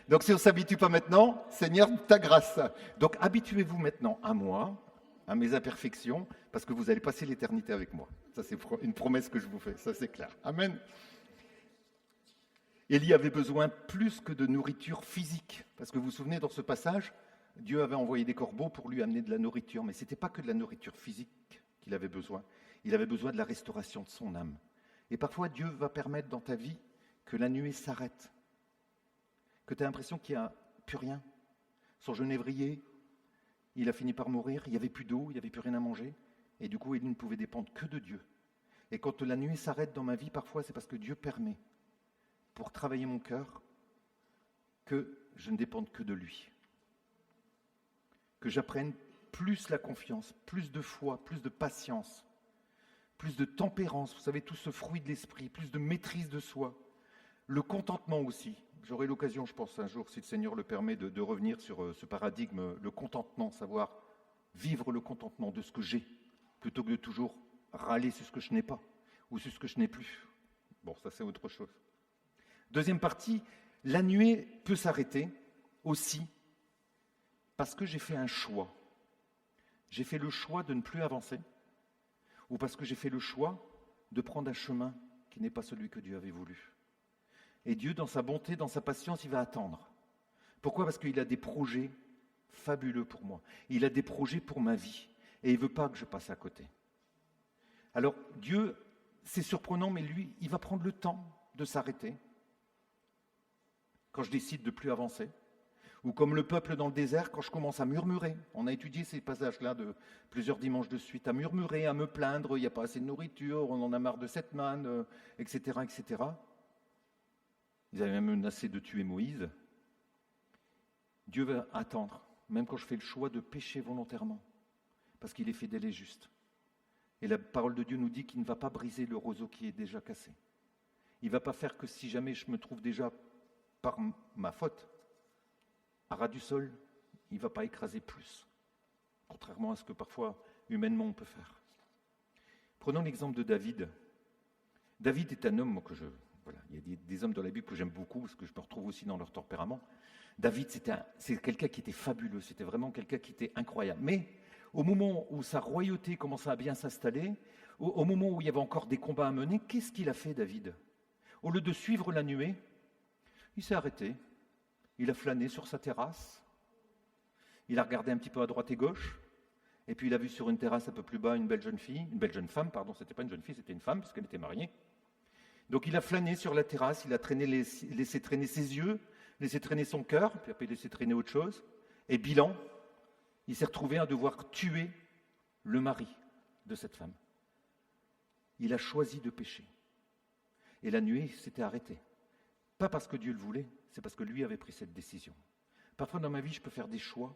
Donc si on ne s'habitue pas maintenant, Seigneur, ta grâce. Donc habituez-vous maintenant à moi, à mes imperfections, parce que vous allez passer l'éternité avec moi. Ça, c'est une promesse que je vous fais, ça c'est clair. Amen. Élie avait besoin plus que de nourriture physique, parce que vous vous souvenez, dans ce passage, Dieu avait envoyé des corbeaux pour lui amener de la nourriture, mais ce n'était pas que de la nourriture physique qu'il avait besoin, il avait besoin de la restauration de son âme. Et parfois, Dieu va permettre dans ta vie que la nuée s'arrête, que tu as l'impression qu'il n'y a plus rien. Son genévrier, il a fini par mourir, il n'y avait plus d'eau, il n'y avait plus rien à manger, et du coup, Élie ne pouvait dépendre que de Dieu. Et quand la nuée s'arrête dans ma vie, parfois, c'est parce que Dieu permet, pour travailler mon cœur, que je ne dépende que de lui. Que j'apprenne plus la confiance, plus de foi, plus de patience, plus de tempérance, vous savez, tout ce fruit de l'esprit, plus de maîtrise de soi. Le contentement aussi. J'aurai l'occasion, je pense, un jour, si le Seigneur le permet, de revenir sur ce paradigme, le contentement, savoir vivre le contentement de ce que j'ai, plutôt que de toujours râler sur ce que je n'ai pas, ou sur ce que je n'ai plus. Bon, ça c'est autre chose. Deuxième partie, la nuée peut s'arrêter aussi parce que j'ai fait un choix. J'ai fait le choix de ne plus avancer, ou parce que j'ai fait le choix de prendre un chemin qui n'est pas celui que Dieu avait voulu. Et Dieu, dans sa bonté, dans sa patience, il va attendre. Pourquoi ? Parce qu'il a des projets fabuleux pour moi. Il a des projets pour ma vie. Et il ne veut pas que je passe à côté. Alors, Dieu, c'est surprenant, mais lui, il va prendre le temps de s'arrêter quand je décide de ne plus avancer. Ou comme le peuple dans le désert, quand je commence à murmurer. On a étudié ces passages-là de plusieurs dimanches de suite, à murmurer, à me plaindre, il n'y a pas assez de nourriture, on en a marre de cette manne, etc., etc. Ils avaient même menacé de tuer Moïse. Dieu va attendre, même quand je fais le choix de pécher volontairement, parce qu'il est fidèle et juste. Et la parole de Dieu nous dit qu'il ne va pas briser le roseau qui est déjà cassé. Il ne va pas faire que si jamais je me trouve déjà, par ma faute, à ras du sol, il ne va pas écraser plus, contrairement à ce que parfois, humainement, on peut faire. Prenons l'exemple de David. David est un homme voilà, il y a des hommes dans la Bible que j'aime beaucoup, parce que je me retrouve aussi dans leur tempérament. David, c'est quelqu'un qui était fabuleux, c'était vraiment quelqu'un qui était incroyable. Mais au moment où sa royauté commençait à bien s'installer, au moment où il y avait encore des combats à mener, qu'est-ce qu'il a fait, David ? Au lieu de suivre la nuée, il s'est arrêté, il a flâné sur sa terrasse, il a regardé un petit peu à droite et gauche, et puis il a vu sur une terrasse un peu plus bas une belle jeune femme, c'était pas une jeune fille, c'était une femme, puisqu'elle était mariée. Donc il a flâné sur la terrasse, il a laissé traîner ses yeux, laissé traîner son cœur, puis après il a laissé traîner autre chose. Et bilan, il s'est retrouvé à devoir tuer le mari de cette femme. Il a choisi de pécher. Et la nuée s'était arrêtée. Pas parce que Dieu le voulait, c'est parce que lui avait pris cette décision. Parfois dans ma vie, je peux faire des choix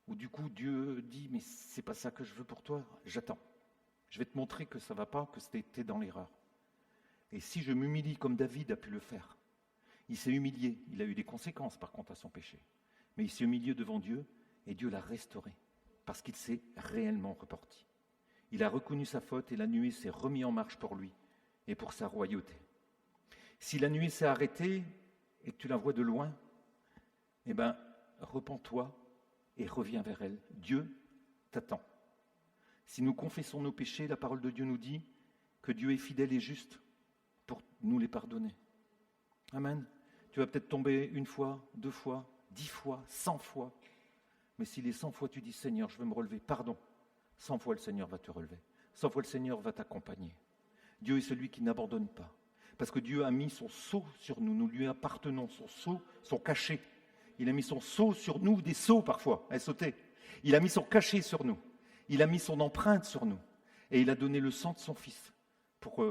où du coup Dieu dit « mais c'est pas ça que je veux pour toi, j'attends. Je vais te montrer que ça va pas, que t'es dans l'erreur. » Et si je m'humilie comme David a pu le faire, il s'est humilié, il a eu des conséquences par contre à son péché, mais il s'est humilié devant Dieu et Dieu l'a restauré parce qu'il s'est réellement repenti. Il a reconnu sa faute et la nuée s'est remise en marche pour lui et pour sa royauté. Si la nuée s'est arrêtée et que tu la vois de loin, eh bien, repens-toi et reviens vers elle. Dieu t'attend. Si nous confessons nos péchés, la parole de Dieu nous dit que Dieu est fidèle et juste pour nous les pardonner. Amen. Tu vas peut-être tomber 1 fois, 2 fois, 10 fois, 100 fois. Mais si les 100 fois tu dis « Seigneur, je veux me relever », pardon, 100 fois le Seigneur va te relever. 100 fois le Seigneur va t'accompagner. Dieu est celui qui n'abandonne pas. Parce que Dieu a mis son sceau sur nous. Nous lui appartenons. Son sceau, son cachet. Il a mis son sceau sur nous, des sceaux parfois, à sauter. Il a mis son cachet sur nous. Il a mis son empreinte sur nous. Et il a donné le sang de son Fils pour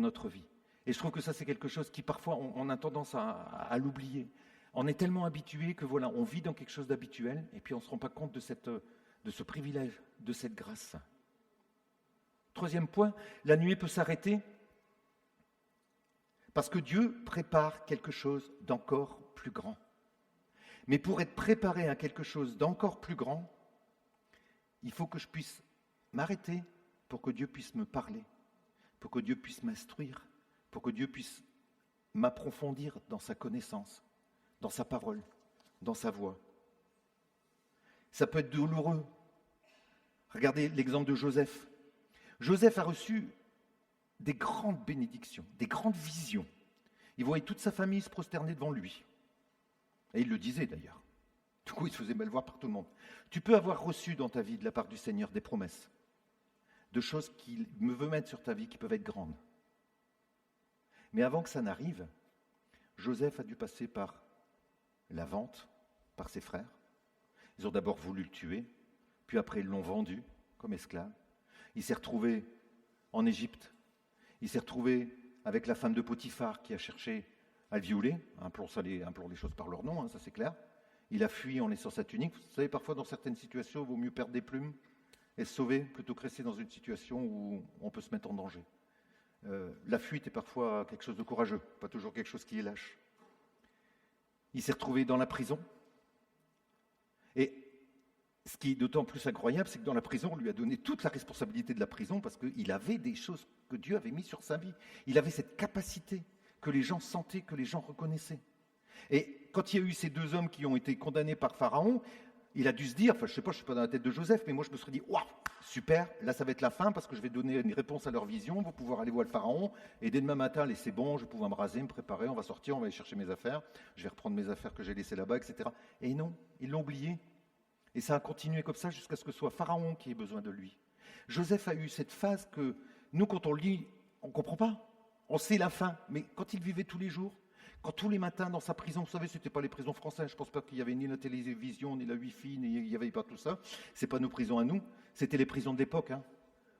notre vie. Et je trouve que ça, c'est quelque chose qui, parfois, on a tendance à l'oublier. On est tellement habitué que, voilà, on vit dans quelque chose d'habituel et puis on ne se rend pas compte de ce privilège, de cette grâce. 3e point, la nuée peut s'arrêter parce que Dieu prépare quelque chose d'encore plus grand. Mais pour être préparé à quelque chose d'encore plus grand, il faut que je puisse m'arrêter pour que Dieu puisse me parler, pour que Dieu puisse m'instruire, pour que Dieu puisse m'approfondir dans sa connaissance, dans sa parole, dans sa voix. Ça peut être douloureux. Regardez l'exemple de Joseph. Joseph a reçu des grandes bénédictions, des grandes visions. Il voyait toute sa famille se prosterner devant lui. Et il le disait d'ailleurs. Du coup, il se faisait mal voir par tout le monde. Tu peux avoir reçu dans ta vie de la part du Seigneur des promesses, de choses qu'il me veut mettre sur ta vie qui peuvent être grandes. Mais avant que ça n'arrive, Joseph a dû passer par la vente par ses frères. Ils ont d'abord voulu le tuer, puis après ils l'ont vendu comme esclave. Il s'est retrouvé en Égypte. Il s'est retrouvé avec la femme de Potiphar qui a cherché à le violer. Implore les choses par leur nom, ça c'est clair. Il a fui en laissant sa tunique. Vous savez, parfois dans certaines situations, il vaut mieux perdre des plumes et se sauver plutôt que rester dans une situation où on peut se mettre en danger. La fuite est parfois quelque chose de courageux, pas toujours quelque chose qui est lâche. Il s'est retrouvé dans la prison. Et ce qui est d'autant plus incroyable, c'est que dans la prison, on lui a donné toute la responsabilité de la prison parce qu'il avait des choses que Dieu avait mises sur sa vie. Il avait cette capacité que les gens sentaient, que les gens reconnaissaient. Et quand il y a eu ces 2 hommes qui ont été condamnés par Pharaon, il a dû se dire, enfin je ne sais pas, je ne suis pas dans la tête de Joseph, mais moi je me serais dit, waouh, super, là ça va être la fin parce que je vais donner une réponse à leur vision, vous pouvoir aller voir le Pharaon, et dès demain matin, allez, c'est bon, je vais pouvoir me raser, me préparer, on va sortir, on va aller chercher mes affaires, je vais reprendre mes affaires que j'ai laissées là-bas, etc. Et non, ils l'ont oublié. Et ça a continué comme ça jusqu'à ce que ce soit Pharaon qui ait besoin de lui. Joseph a eu cette phase que nous, quand on lit, on ne comprend pas. On sait la fin, mais quand il vivait tous les jours, quand tous les matins dans sa prison, vous savez, ce n'était pas les prisons françaises, je ne pense pas qu'il y avait ni la télévision, ni la Wi-Fi, ni il n'y avait pas tout ça. Ce n'est pas nos prisons à nous, c'était les prisons d'époque,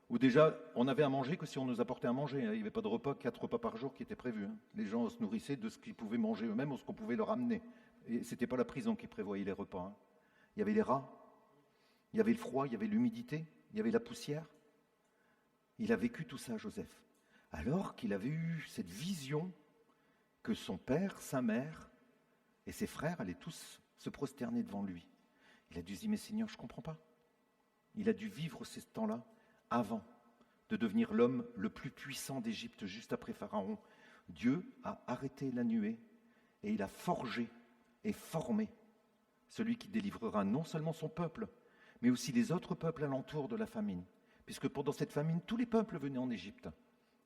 où déjà on avait à manger que si on nous apportait à manger. Il n'y avait pas de repas, 4 repas par jour qui étaient prévus. Les gens se nourrissaient de ce qu'ils pouvaient manger eux-mêmes ou ce qu'on pouvait leur amener. Et ce n'était pas la prison qui prévoyait les repas. Il y avait les rats, il y avait le froid, il y avait l'humidité, il y avait la poussière. Il a vécu tout ça, Joseph. Alors qu'il avait eu cette vision que son père, sa mère et ses frères allaient tous se prosterner devant lui. Il a dû se dire, mais Seigneur, je ne comprends pas. Il a dû vivre ces temps-là avant de devenir l'homme le plus puissant d'Égypte, juste après Pharaon. Dieu a arrêté la nuée et il a forgé et formé celui qui délivrera non seulement son peuple, mais aussi les autres peuples alentour de la famine. Puisque pendant cette famine, tous les peuples venaient en Égypte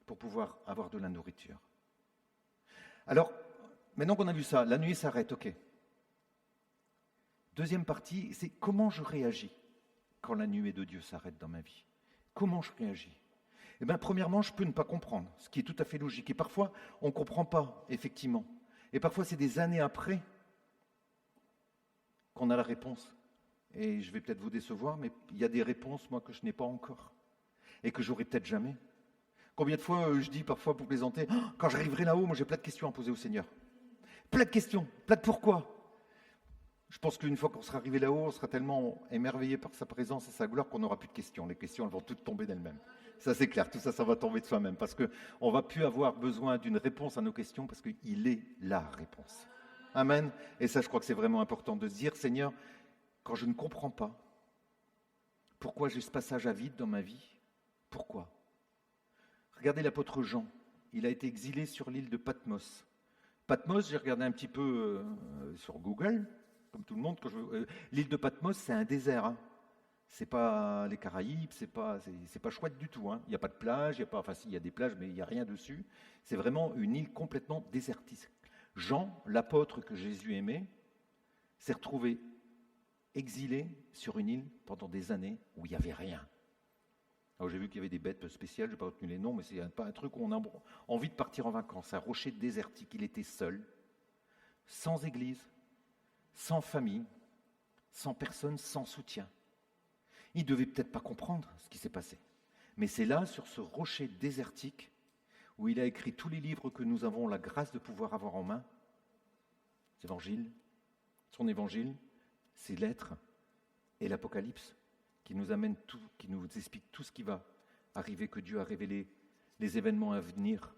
pour pouvoir avoir de la nourriture. Alors, maintenant qu'on a vu ça, la nuée s'arrête, ok. Deuxième partie, c'est comment je réagis quand la nuée de Dieu s'arrête dans ma vie. Comment je réagis ? Eh bien, premièrement, je peux ne pas comprendre, ce qui est tout à fait logique. Et parfois, on ne comprend pas, effectivement. Et parfois, c'est des années après qu'on a la réponse. Et je vais peut-être vous décevoir, mais il y a des réponses, moi, que je n'ai pas encore. Et que j'aurai peut-être jamais. Combien de fois je dis parfois pour plaisanter, quand j'arriverai là-haut, moi j'ai plein de questions à poser au Seigneur. Plein de questions, plein de pourquoi. Je pense qu'une fois qu'on sera arrivé là-haut, on sera tellement émerveillé par sa présence et sa gloire qu'on n'aura plus de questions. Les questions, elles vont toutes tomber d'elles-mêmes. Ça c'est clair, tout ça, ça va tomber de soi-même. Parce qu'on ne va plus avoir besoin d'une réponse à nos questions parce qu'il est la réponse. Amen. Et ça, je crois que c'est vraiment important de se dire, Seigneur, quand je ne comprends pas, Pourquoi j'ai ce passage à vide dans ma vie? Pourquoi? Regardez l'apôtre Jean. Il a été exilé sur l'île de Patmos. Patmos, j'ai regardé un petit peu sur Google, comme tout le monde. L'île de Patmos, c'est un désert. Hein. C'est pas les Caraïbes, c'est pas chouette du tout. Hein. Il n'y a pas de plage, il y a des plages, mais il n'y a rien dessus. C'est vraiment une île complètement désertique. Jean, l'apôtre que Jésus aimait, s'est retrouvé exilé sur une île pendant des années où il n'y avait rien. Alors j'ai vu qu'il y avait des bêtes spéciales, je n'ai pas retenu les noms, mais c'est pas un truc où on a envie de partir en vacances. Un rocher désertique, il était seul, sans église, sans famille, sans personne, sans soutien. Il ne devait peut-être pas comprendre ce qui s'est passé. Mais c'est là, sur ce rocher désertique, où il a écrit tous les livres que nous avons la grâce de pouvoir avoir en main. Son évangile, ses lettres et l'Apocalypse, qui nous amène tout, qui nous explique tout ce qui va arriver, que Dieu a révélé, les événements à venir,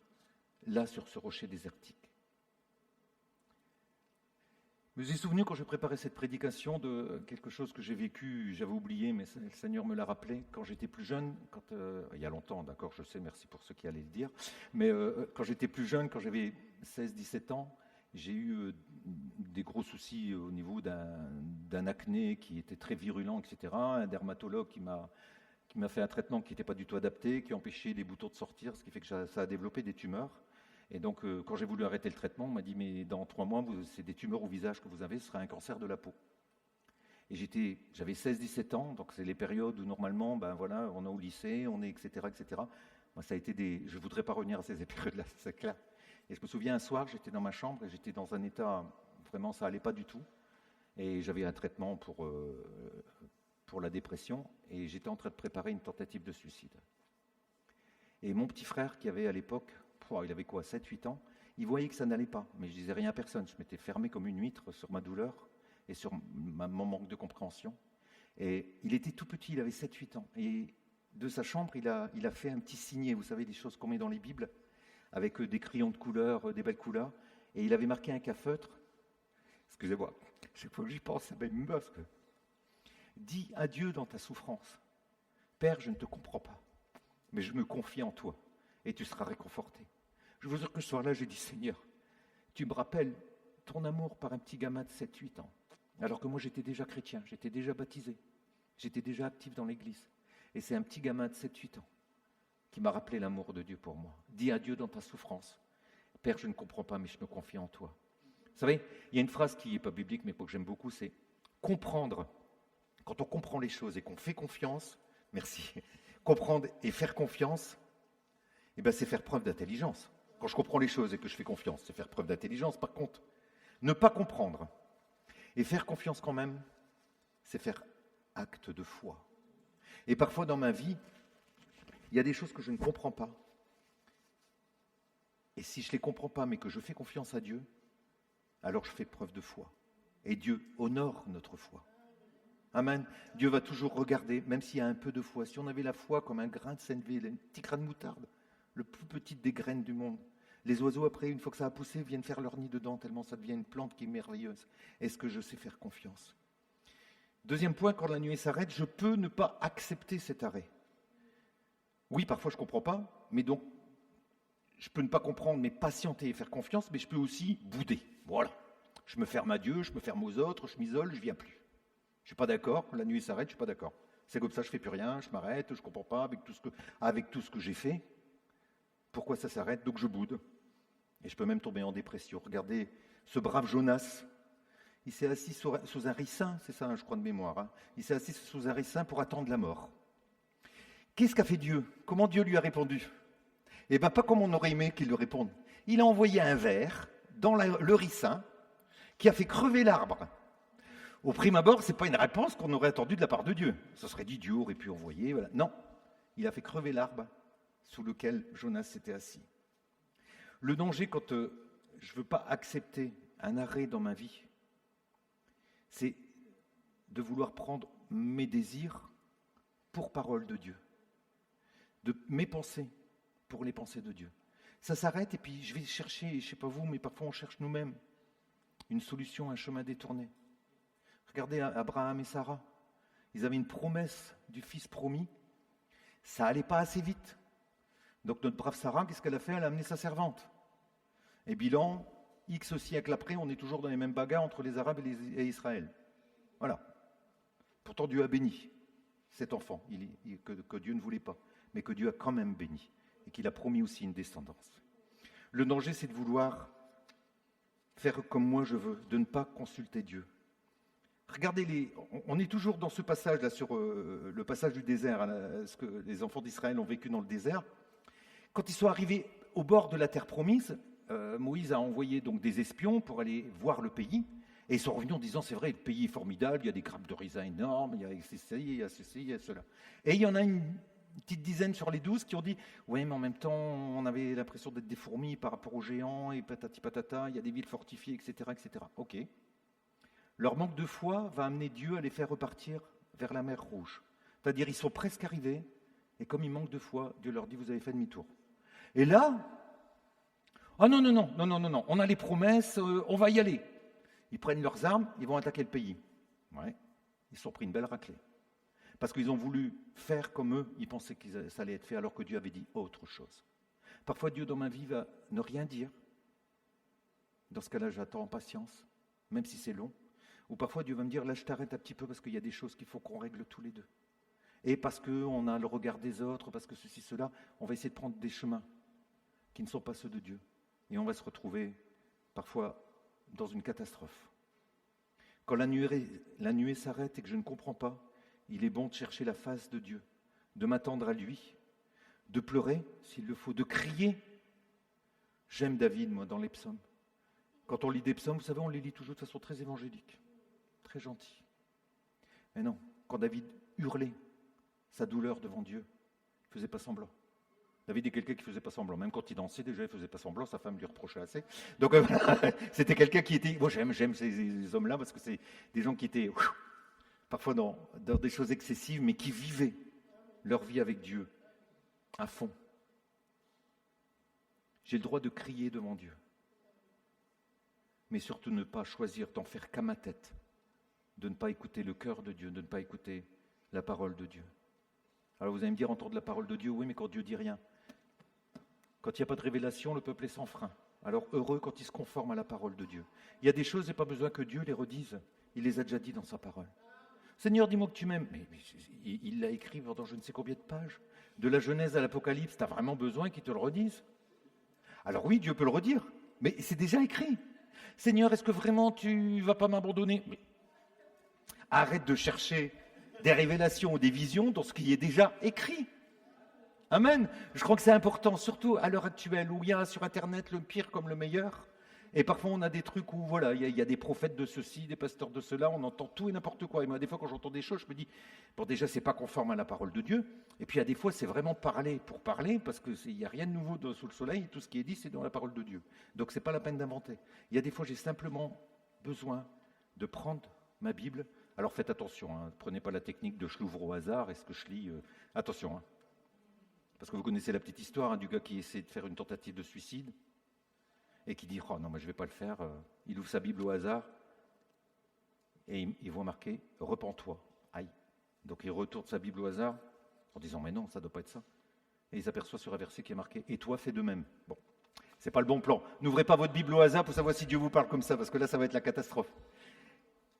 là sur ce rocher désertique. Je me suis souvenu quand je préparais cette prédication de quelque chose que j'ai vécu, j'avais oublié, mais le Seigneur me l'a rappelé quand j'étais plus jeune, il y a longtemps, d'accord, je sais, merci pour ceux qui allaient le dire, mais quand j'étais plus jeune, quand j'avais 16-17 ans, j'ai eu des gros soucis au niveau d'un acné qui était très virulent, etc. Un dermatologue qui m'a fait un traitement qui n'était pas du tout adapté, qui empêchait les boutons de sortir, ce qui fait que ça a développé des tumeurs. Et donc, quand j'ai voulu arrêter le traitement, on m'a dit « mais dans 3 mois, c'est des tumeurs au visage que vous avez, ce sera un cancer de la peau ». Et j'avais 16-17 ans, donc c'est les périodes où normalement, on est au lycée, on est etc. Moi, ça a été je ne voudrais pas revenir à ces périodes-là, c'est clair. Et je me souviens, un soir, j'étais dans ma chambre et j'étais dans un état, vraiment, ça n'allait pas du tout. Et j'avais un traitement pour la dépression et j'étais en train de préparer une tentative de suicide. Et mon petit frère, qui avait à l'époque, il avait quoi, 7-8 ans, il voyait que ça n'allait pas, mais je disais rien à personne. Je m'étais fermé comme une huître sur ma douleur et sur mon manque de compréhension. Et il était tout petit, il avait 7-8 ans. Et de sa chambre, il a fait un petit signet, vous savez, des choses qu'on met dans les Bibles, avec des crayons de couleur, des belles couleurs. Et il avait marqué un feutre. Excusez-moi, chaque fois que j'y pense, ça m'émeut. Dis à Dieu dans ta souffrance, Père, je ne te comprends pas, mais je me confie en toi et tu seras réconforté. Je vous jure que ce soir-là, j'ai dit, Seigneur, tu me rappelles ton amour par un petit gamin de 7-8 ans, alors que moi j'étais déjà chrétien, j'étais déjà baptisé, j'étais déjà actif dans l'église. Et c'est un petit gamin de 7-8 ans qui m'a rappelé l'amour de Dieu pour moi. Dis à Dieu dans ta souffrance, Père, je ne comprends pas, mais je me confie en toi. Vous savez, il y a une phrase qui n'est pas biblique, mais que j'aime beaucoup, c'est comprendre. Quand on comprend les choses et qu'on fait confiance, merci, comprendre et faire confiance, c'est faire preuve d'intelligence. Quand je comprends les choses et que je fais confiance, c'est faire preuve d'intelligence. Par contre, ne pas comprendre et faire confiance quand même, c'est faire acte de foi. Et parfois dans ma vie, il y a des choses que je ne comprends pas. Et si je ne les comprends pas, mais que je fais confiance à Dieu, alors je fais preuve de foi. Et Dieu honore notre foi. Amen. Dieu va toujours regarder, même s'il y a un peu de foi. Si on avait la foi comme un grain de sénévé, un petit grain de moutarde, le plus petit des graines du monde. Les oiseaux, après, une fois que ça a poussé, viennent faire leur nid dedans, tellement ça devient une plante qui est merveilleuse. Est-ce que je sais faire confiance? Deuxième point, quand la nuée s'arrête, je peux ne pas accepter cet arrêt. Oui, parfois je ne comprends pas, mais donc, je peux ne pas comprendre, mais patienter et faire confiance, mais je peux aussi bouder. Voilà. Je me ferme à Dieu, je me ferme aux autres, je m'isole, je ne viens plus. Je ne suis pas d'accord, la nuée s'arrête, je ne suis pas d'accord. C'est comme ça, je ne fais plus rien, je m'arrête, je ne comprends pas avec tout ce que j'ai fait. Pourquoi ça s'arrête? Donc je boude. Et je peux même tomber en dépression. Regardez ce brave Jonas. Il s'est assis sous un ricin, c'est ça, je crois, de mémoire. Hein. Il s'est assis sous un ricin pour attendre la mort. Qu'est-ce qu'a fait Dieu? Comment Dieu lui a répondu? Eh bien, pas comme on aurait aimé qu'il lui réponde. Il a envoyé un ver dans le ricin qui a fait crever l'arbre. Au prime abord, ce n'est pas une réponse qu'on aurait attendue de la part de Dieu. Ça serait dit, Dieu aurait pu envoyer. Voilà. Non, il a fait crever l'arbre sous lequel Jonas s'était assis. Le danger quand je ne veux pas accepter un arrêt dans ma vie, c'est de vouloir prendre mes désirs pour parole de Dieu, de mes pensées pour les pensées de Dieu. Ça s'arrête et puis je vais chercher, je ne sais pas vous, mais parfois on cherche nous-mêmes une solution, un chemin détourné. Regardez Abraham et Sarah. Ils avaient une promesse du fils promis. Ça allait pas assez vite. Donc notre brave Sarah, qu'est-ce qu'elle a fait? Elle a amené sa servante. Et bilan, X siècles après, on est toujours dans les mêmes bagarres entre les Arabes et Israël. Voilà. Pourtant, Dieu a béni cet enfant que Dieu ne voulait pas, mais que Dieu a quand même béni et qu'il a promis aussi une descendance. Le danger, c'est de vouloir faire comme moi je veux, de ne pas consulter Dieu. Regardez, on est toujours dans ce passage-là, sur le passage du désert, ce que les enfants d'Israël ont vécu dans le désert. Quand ils sont arrivés au bord de la terre promise, Moïse a envoyé donc des espions pour aller voir le pays. Et ils sont revenus en disant, c'est vrai, le pays est formidable, il y a des grappes de raisin énormes, il y a ceci, il y a ceci, il y a cela. Et il y en a une petite dizaine sur les 12 qui ont dit, oui, mais en même temps, on avait l'impression d'être des fourmis par rapport aux géants, et patati patata, il y a des villes fortifiées, etc., etc. Ok. Leur manque de foi va amener Dieu à les faire repartir vers la mer Rouge. C'est-à-dire, ils sont presque arrivés, et comme ils manquent de foi, Dieu leur dit, vous avez fait demi-tour. Et là, ah non, on a les promesses, on va y aller. Ils prennent leurs armes, ils vont attaquer le pays. Ouais, ils se sont pris une belle raclée. Parce qu'ils ont voulu faire comme eux, ils pensaient que ça allait être fait alors que Dieu avait dit autre chose. Parfois, Dieu dans ma vie va ne rien dire. Dans ce cas-là, j'attends en patience, même si c'est long. Ou parfois, Dieu va me dire, là, je t'arrête un petit peu parce qu'il y a des choses qu'il faut qu'on règle tous les deux. Et parce qu'on a le regard des autres, parce que ceci, cela, on va essayer de prendre des chemins qui ne sont pas ceux de Dieu. Et on va se retrouver parfois dans une catastrophe. Quand la nuée s'arrête et que je ne comprends pas, il est bon de chercher la face de Dieu, de m'attendre à lui, de pleurer s'il le faut, de crier. J'aime David, moi, dans les psaumes. Quand on lit des psaumes, vous savez, on les lit toujours de façon très évangélique, très gentille. Mais non, quand David hurlait sa douleur devant Dieu, il ne faisait pas semblant. David est quelqu'un qui ne faisait pas semblant. Même quand il dansait, déjà, il ne faisait pas semblant. Sa femme lui reprochait assez. Donc, c'était quelqu'un qui était... Moi, j'aime ces hommes-là parce que c'est des gens qui étaient parfois dans des choses excessives, mais qui vivaient leur vie avec Dieu à fond. J'ai le droit de crier devant Dieu. Mais surtout ne pas choisir d'en faire qu'à ma tête. De ne pas écouter le cœur de Dieu, de ne pas écouter la parole de Dieu. Alors vous allez me dire, entendre la parole de Dieu, oui, mais quand Dieu dit rien. Quand il n'y a pas de révélation, le peuple est sans frein. Alors heureux quand il se conforme à la parole de Dieu. Il y a des choses, il n'y a pas besoin que Dieu les redise. Il les a déjà dit dans sa parole. Seigneur, dis-moi que tu m'aimes. Mais il l'a écrit dans je ne sais combien de pages. De la Genèse à l'Apocalypse, tu as vraiment besoin qu'il te le redise? Alors oui, Dieu peut le redire, mais c'est déjà écrit. Seigneur, est-ce que vraiment tu ne vas pas m'abandonner? Mais arrête de chercher des révélations ou des visions dans ce qui est déjà écrit. Amen. Je crois que c'est important, surtout à l'heure actuelle, où il y a sur Internet le pire comme le meilleur. Et parfois, on a des trucs où, voilà, il y a des prophètes de ceci, des pasteurs de cela, on entend tout et n'importe quoi. Et moi, des fois, quand j'entends des choses, je me dis, bon, déjà, c'est pas conforme à la parole de Dieu. Et puis, il y a des fois, c'est vraiment parler pour parler, parce qu'il n'y a rien de nouveau sous le soleil. Tout ce qui est dit, c'est dans la parole de Dieu. Donc, c'est pas la peine d'inventer. Il y a des fois, j'ai simplement besoin de prendre ma Bible. Alors, faites attention, hein, prenez pas la technique de je l'ouvre au hasard, est-ce que je lis attention, hein. Parce que vous connaissez la petite histoire du gars qui essaie de faire une tentative de suicide et qui dit « Oh non, moi je ne vais pas le faire ». Il ouvre sa Bible au hasard et il voit marqué « Repens-toi ». Aïe. Donc il retourne sa Bible au hasard en disant « Mais non, ça ne doit pas être ça ». Et il s'aperçoit sur un verset qui est marqué « Et toi, fais de même ». Bon, c'est pas le bon plan. N'ouvrez pas votre Bible au hasard pour savoir si Dieu vous parle comme ça, parce que là, ça va être la catastrophe.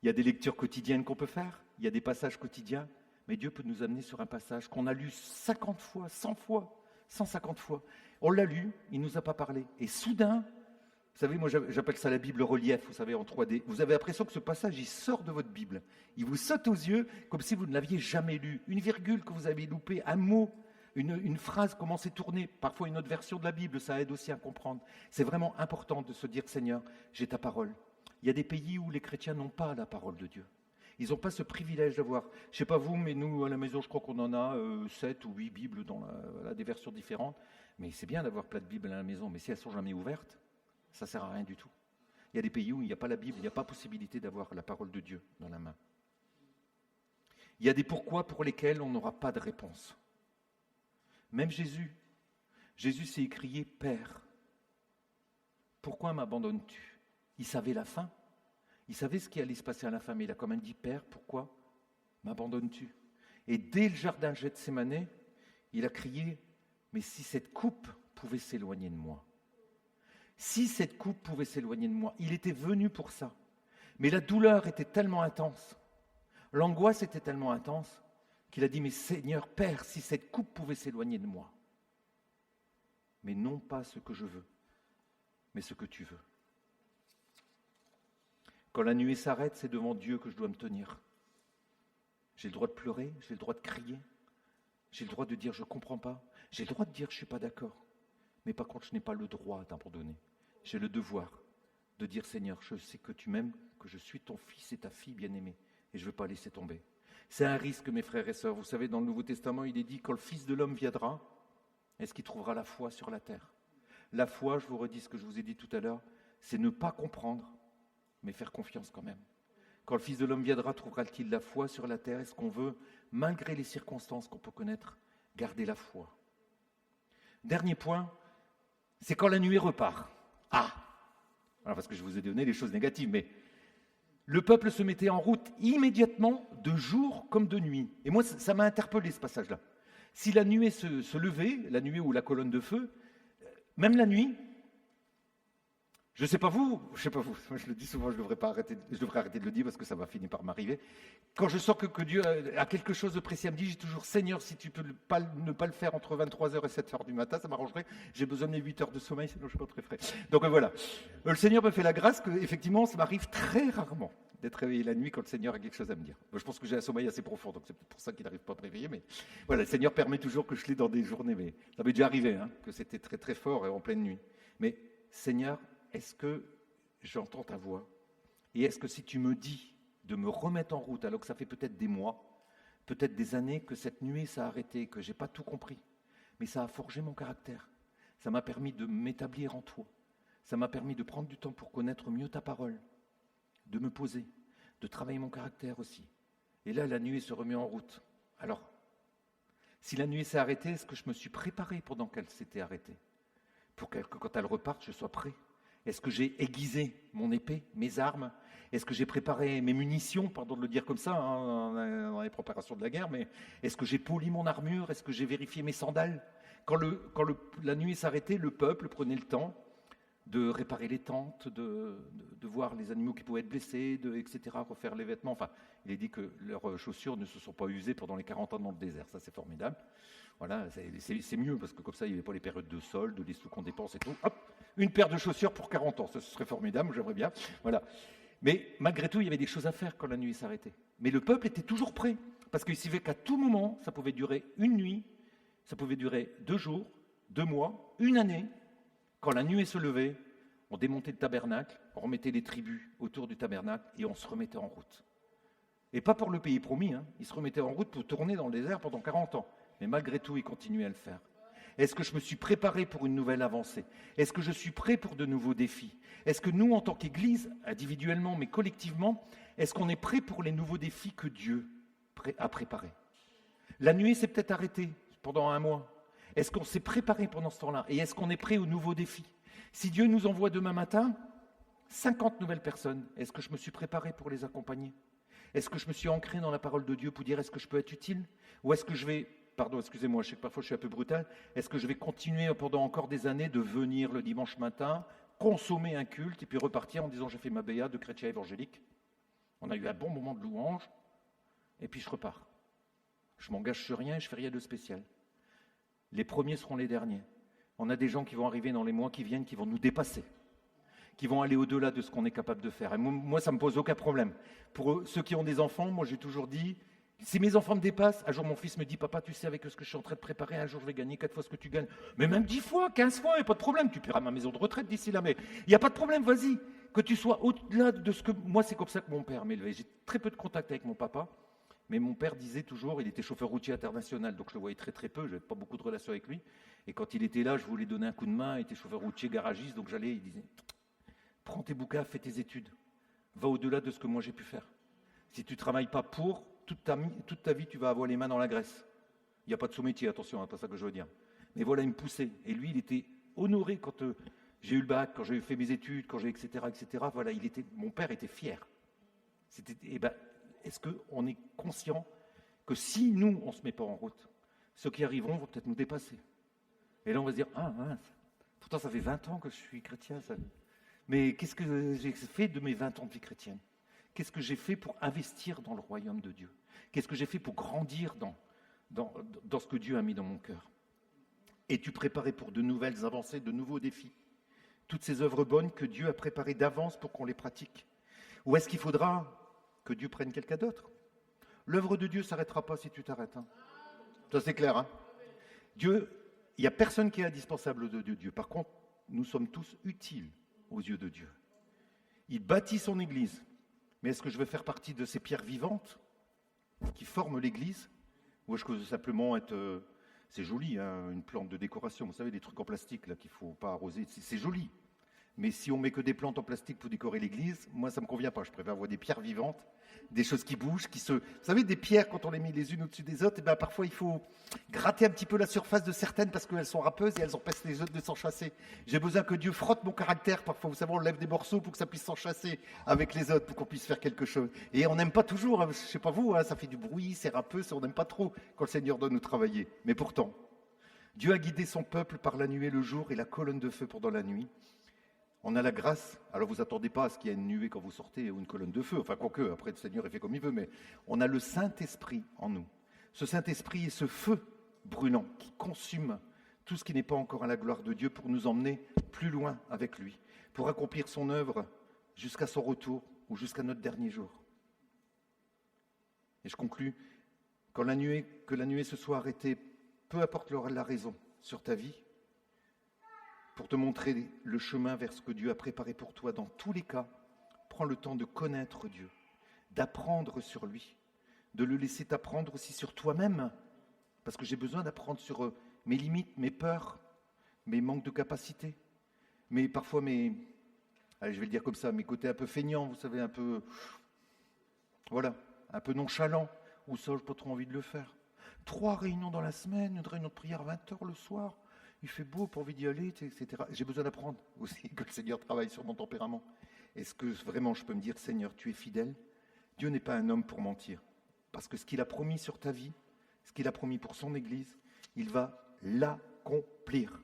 Il y a des lectures quotidiennes qu'on peut faire, il y a des passages quotidiens. Mais Dieu peut nous amener sur un passage qu'on a lu 50 fois, 100 fois, 150 fois. On l'a lu, il ne nous a pas parlé. Et soudain, vous savez, moi j'appelle ça la Bible relief, vous savez, en 3D. Vous avez l'impression que ce passage, il sort de votre Bible. Il vous saute aux yeux comme si vous ne l'aviez jamais lu. Une virgule que vous avez loupée, un mot, une phrase, comment c'est tourné. Parfois une autre version de la Bible, ça aide aussi à comprendre. C'est vraiment important de se dire, Seigneur, j'ai ta parole. Il y a des pays où les chrétiens n'ont pas la parole de Dieu. Ils n'ont pas ce privilège d'avoir, je ne sais pas vous, mais nous, à la maison, je crois qu'on en a 7 ou 8 Bibles dans des versions différentes. Mais c'est bien d'avoir plein de Bibles à la maison, mais si elles ne sont jamais ouvertes, ça ne sert à rien du tout. Il y a des pays où il n'y a pas la Bible, il n'y a pas possibilité d'avoir la parole de Dieu dans la main. Il y a des pourquoi pour lesquels on n'aura pas de réponse. Même Jésus s'est écrié « Père, pourquoi m'abandonnes-tu » Il savait la fin. Il savait ce qui allait se passer à la fin, mais il a quand même dit « Père, pourquoi M'abandonnes-tu? Et dès le jardin de Gethsémané, il a crié, mais si cette coupe pouvait s'éloigner de moi. Si cette coupe pouvait s'éloigner de moi. Il était venu pour ça. Mais la douleur était tellement intense, l'angoisse était tellement intense, qu'il a dit, mais Seigneur, Père, si cette coupe pouvait s'éloigner de moi. Mais non pas ce que je veux, mais ce que tu veux. Quand la nuée s'arrête, c'est devant Dieu que je dois me tenir. J'ai le droit de pleurer, j'ai le droit de crier, j'ai le droit de dire je ne comprends pas, j'ai le droit de dire je ne suis pas d'accord. Mais par contre, je n'ai pas le droit d'abandonner. J'ai le devoir de dire Seigneur, je sais que tu m'aimes, que je suis ton fils et ta fille bien-aimée, et je ne veux pas laisser tomber. C'est un risque, mes frères et sœurs. Vous savez, dans le Nouveau Testament, il est dit quand le Fils de l'homme viendra, est-ce qu'il trouvera la foi sur la terre? La foi, je vous redis ce que je vous ai dit tout à l'heure, c'est ne pas comprendre, mais faire confiance quand même. Quand le Fils de l'homme viendra, trouvera-t-il la foi sur la terre? Est-ce qu'on veut, malgré les circonstances qu'on peut connaître, garder la foi? Dernier point, c'est quand la nuée repart. Ah! Alors parce que je vous ai donné les choses négatives, mais le peuple se mettait en route immédiatement, de jour comme de nuit. Et moi, ça m'a interpellé ce passage-là. Si la nuée se levait, la nuée ou la colonne de feu, même la nuit, je ne sais pas vous, moi je le dis souvent, je devrais arrêter de le dire parce que ça va finir par m'arriver. Quand je sens que Dieu a quelque chose de précis à me dire, j'ai toujours Seigneur, si tu peux ne pas le faire entre 23h et 7h du matin, ça m'arrangerait. J'ai besoin de mes 8 heures de sommeil, sinon je ne suis pas très frais. Donc voilà. Le Seigneur me fait la grâce que, effectivement, ça m'arrive très rarement d'être réveillé la nuit quand le Seigneur a quelque chose à me dire. Je pense que j'ai un sommeil assez profond, donc c'est peut-être pour ça qu'il n'arrive pas à me réveiller. Mais voilà, le Seigneur permet toujours que je l'ai dans des journées. Mais ça m'est déjà arrivé, que c'était très très fort et en pleine nuit. Mais Seigneur, est-ce que j'entends ta voix? Et est-ce que si tu me dis de me remettre en route, alors que ça fait peut-être des mois, peut-être des années, que cette nuée s'est arrêtée, que je n'ai pas tout compris, mais ça a forgé mon caractère. Ça m'a permis de m'établir en toi. Ça m'a permis de prendre du temps pour connaître mieux ta parole, de me poser, de travailler mon caractère aussi. Et là, la nuée se remet en route. Alors, si la nuée s'est arrêtée, est-ce que je me suis préparé pendant qu'elle s'était arrêtée? Pour que quand elle reparte, je sois prêt. Est-ce que j'ai aiguisé mon épée, mes armes? Est-ce que j'ai préparé mes munitions, pardon de le dire comme ça, dans les préparations de la guerre, mais est-ce que j'ai poli mon armure? Est-ce que j'ai vérifié mes sandales? Quand la nuit s'arrêtait, le peuple prenait le temps de réparer les tentes, de voir les animaux qui pouvaient être blessés, etc., refaire les vêtements. Enfin, il est dit que leurs chaussures ne se sont pas usées pendant les 40 ans dans le désert. Ça, c'est formidable. Voilà, c'est mieux, parce que comme ça, il n'y avait pas les périodes de solde, les sous qu'on dépense et tout. Hop, une paire de chaussures pour 40 ans, ça, ce serait formidable, j'aimerais bien. Voilà. Mais malgré tout, il y avait des choses à faire quand la nuit s'arrêtait. Mais le peuple était toujours prêt, parce qu'il savait qu'à tout moment, ça pouvait durer une nuit, ça pouvait durer 2 jours, 2 mois, 1 année. Quand la nuée se levait, on démontait le tabernacle, on remettait les tribus autour du tabernacle et on se remettait en route. Et pas pour le pays promis, il se remettait en route pour tourner dans le désert pendant 40 ans. Mais malgré tout, il continuait à le faire. Est-ce que je me suis préparé pour une nouvelle avancée? Est-ce que je suis prêt pour de nouveaux défis? Est-ce que nous, en tant qu'Église, individuellement mais collectivement, est-ce qu'on est prêt pour les nouveaux défis que Dieu a préparés? La nuée s'est peut-être arrêtée pendant 1 mois. Est-ce qu'on s'est préparé pendant ce temps-là? Et est-ce qu'on est prêt aux nouveaux défis? Si Dieu nous envoie demain matin 50 nouvelles personnes, est-ce que je me suis préparé pour les accompagner? Est-ce que je me suis ancré dans la parole de Dieu pour dire est-ce que je peux être utile? Ou est-ce que je vais, pardon, excusez-moi, je sais que parfois je suis un peu brutal, est-ce que je vais continuer pendant encore des années de venir le dimanche matin, consommer un culte et puis repartir en disant j'ai fait ma béa de chrétien évangélique? On a eu un bon moment de louange et puis je repars. Je m'engage sur rien et je fais rien de spécial. Les premiers seront les derniers. On a des gens qui vont arriver dans les mois qui viennent, qui vont nous dépasser, qui vont aller au-delà de ce qu'on est capable de faire. Et moi, ça ne me pose aucun problème. Pour ceux qui ont des enfants, moi j'ai toujours dit, si mes enfants me dépassent, un jour mon fils me dit, papa, tu sais avec ce que je suis en train de préparer, un jour je vais gagner 4 fois ce que tu gagnes. Mais même 10 fois, 15 fois, il n'y a pas de problème, tu paieras ma maison de retraite d'ici là, mais il n'y a pas de problème, vas-y. Que tu sois au-delà de ce que... Moi, c'est comme ça que mon père m'élevait. J'ai très peu de contact avec mon papa. Mais mon père disait toujours, il était chauffeur routier international, donc je le voyais très très peu, je n'avais pas beaucoup de relations avec lui. Et quand il était là, je voulais donner un coup de main, il était chauffeur routier, garagiste, donc j'allais, il disait, prends tes bouquins, fais tes études, va au-delà de ce que moi j'ai pu faire. Si tu ne travailles pas pour, toute ta vie, tu vas avoir les mains dans la graisse. Il n'y a pas de sous-métier, attention, c'est pas ça que je veux dire. Mais voilà, il me poussait. Et lui, il était honoré quand j'ai eu le bac, quand j'ai fait mes études, quand j'ai etc. Voilà, mon père était fier. est-ce qu'on est conscient que si nous, on ne se met pas en route, ceux qui arriveront vont peut-être nous dépasser. Et là, on va se dire, ah mince, pourtant ça fait 20 ans que je suis chrétien. Mais qu'est-ce que j'ai fait de mes 20 ans de vie chrétienne? Qu'est-ce que j'ai fait pour investir dans le royaume de Dieu? Qu'est-ce que j'ai fait pour grandir dans ce que Dieu a mis dans mon cœur? Es-tu préparé pour de nouvelles avancées, de nouveaux défis? Toutes ces œuvres bonnes que Dieu a préparées d'avance pour qu'on les pratique? Ou est-ce qu'il faudra que Dieu prenne quelqu'un d'autre? L'œuvre de Dieu ne s'arrêtera pas si tu t'arrêtes. Hein. Ça c'est clair. Hein. Dieu, il n'y a personne qui est indispensable de Dieu. Par contre, nous sommes tous utiles aux yeux de Dieu. Il bâtit son Église. Mais est-ce que je veux faire partie de ces pierres vivantes qui forment l'Église? Ou est-ce que je veux simplement être... c'est joli, hein, une plante de décoration. Vous savez, des trucs en plastique là qu'il ne faut pas arroser. C'est joli. Mais si on met que des plantes en plastique pour décorer l'église, moi ça ne me convient pas. Je préfère voir des pierres vivantes, des choses qui bougent, Vous savez, des pierres, quand on les met les unes au-dessus des autres, et ben parfois il faut gratter un petit peu la surface de certaines parce qu'elles sont râpeuses et elles empêchent les autres de s'enchasser. J'ai besoin que Dieu frotte mon caractère. Parfois, vous savez, on lève des morceaux pour que ça puisse s'enchasser avec les autres, pour qu'on puisse faire quelque chose. Et on n'aime pas toujours, hein, je ne sais pas vous, hein, ça fait du bruit, c'est râpeux, on n'aime pas trop quand le Seigneur doit nous travailler. Mais pourtant, Dieu a guidé son peuple par la nuée le jour et la colonne de feu pendant la nuit. On a la grâce, alors vous attendez pas à ce qu'il y ait une nuée quand vous sortez ou une colonne de feu, enfin quoique, après le Seigneur est fait comme il veut, mais on a le Saint-Esprit en nous. Ce Saint-Esprit est ce feu brûlant qui consume tout ce qui n'est pas encore à la gloire de Dieu pour nous emmener plus loin avec lui, pour accomplir son œuvre jusqu'à son retour ou jusqu'à notre dernier jour. Et je conclus, que la nuée se soit arrêtée, peu importe la raison sur ta vie, pour te montrer le chemin vers ce que Dieu a préparé pour toi. Dans tous les cas, prends le temps de connaître Dieu, d'apprendre sur lui, de le laisser t'apprendre aussi sur toi-même, parce que j'ai besoin d'apprendre sur mes limites, mes peurs, mes manques de capacité, mais parfois allez, je vais le dire comme ça, mes côtés un peu feignants, vous savez, un peu nonchalant, ou ça, je n'ai pas trop envie de le faire. 3 réunions dans la semaine, une réunion de prière à 20h le soir, il fait beau, pas envie d'y aller, etc. J'ai besoin d'apprendre aussi que le Seigneur travaille sur mon tempérament. Est-ce que vraiment je peux me dire, Seigneur, tu es fidèle? Dieu n'est pas un homme pour mentir. Parce que ce qu'il a promis sur ta vie, ce qu'il a promis pour son Église, il va l'accomplir.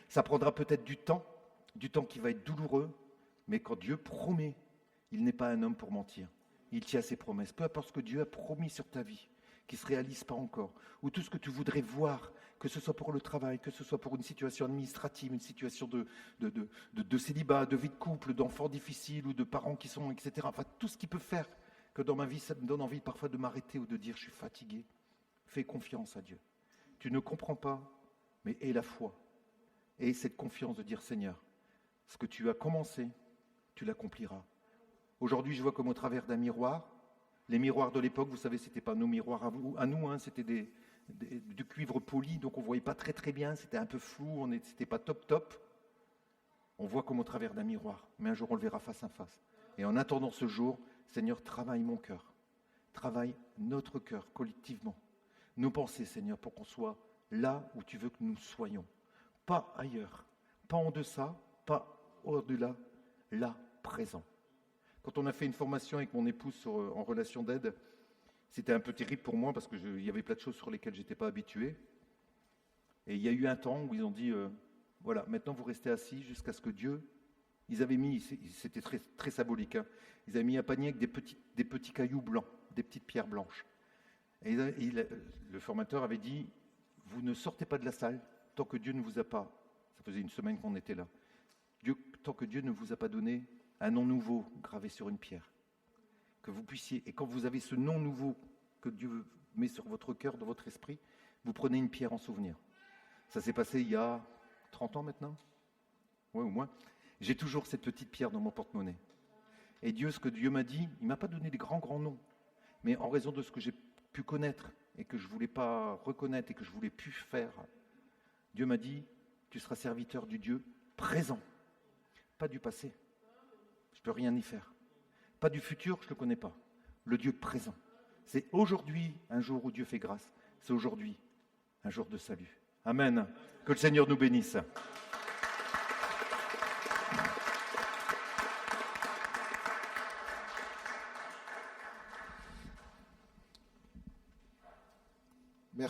Ça prendra peut-être du temps qui va être douloureux, mais quand Dieu promet, il n'est pas un homme pour mentir. Il tient ses promesses. Peu importe ce que Dieu a promis sur ta vie, qui ne se réalise pas encore, ou tout ce que tu voudrais voir, que ce soit pour le travail, que ce soit pour une situation administrative, une situation de célibat, de vie de couple, d'enfants difficiles ou de parents qui sont, etc. Enfin, tout ce qui peut faire que dans ma vie, ça me donne envie parfois de m'arrêter ou de dire je suis fatigué. Fais confiance à Dieu. Tu ne comprends pas, mais aie la foi. Et cette confiance de dire Seigneur, ce que tu as commencé, tu l'accompliras. Aujourd'hui, je vois comme au travers d'un miroir. Les miroirs de l'époque, vous savez, ce n'étaient pas nos miroirs à nous, hein, c'était du cuivre poli, donc on ne voyait pas très très bien, c'était un peu flou, c'était pas top. On voit comme au travers d'un miroir, mais un jour on le verra face à face. Et en attendant ce jour, Seigneur, travaille mon cœur, travaille notre cœur collectivement. Nos pensées, Seigneur, pour qu'on soit là où tu veux que nous soyons. Pas ailleurs, pas en deçà, pas au-delà, là, présent. Quand on a fait une formation avec mon épouse en relation d'aide, c'était un peu terrible pour moi parce qu'il y avait plein de choses sur lesquelles je n'étais pas habitué. Et il y a eu un temps où ils ont dit, voilà, maintenant vous restez assis jusqu'à ce que Dieu... Ils avaient mis, c'était très, très symbolique, hein, ils avaient mis un panier avec des petits cailloux blancs, des petites pierres blanches. Et le formateur avait dit, vous ne sortez pas de la salle tant que Dieu ne vous a pas, ça faisait une semaine qu'on était là, tant que Dieu ne vous a pas donné un nom nouveau gravé sur une pierre. Que vous puissiez, et quand vous avez ce nom nouveau que Dieu met sur votre cœur, dans votre esprit, vous prenez une pierre en souvenir. Ça s'est passé il y a 30 ans maintenant, ouais, au moins. J'ai toujours cette petite pierre dans mon porte-monnaie. Et Dieu, ce que Dieu m'a dit, il ne m'a pas donné des grands noms, mais en raison de ce que j'ai pu connaître et que je ne voulais pas reconnaître et que je ne voulais plus faire, Dieu m'a dit, tu seras serviteur du Dieu présent, pas du passé. Je ne peux rien y faire. Pas du futur, je ne le connais pas. Le Dieu présent. C'est aujourd'hui un jour où Dieu fait grâce. C'est aujourd'hui un jour de salut. Amen. Que le Seigneur nous bénisse.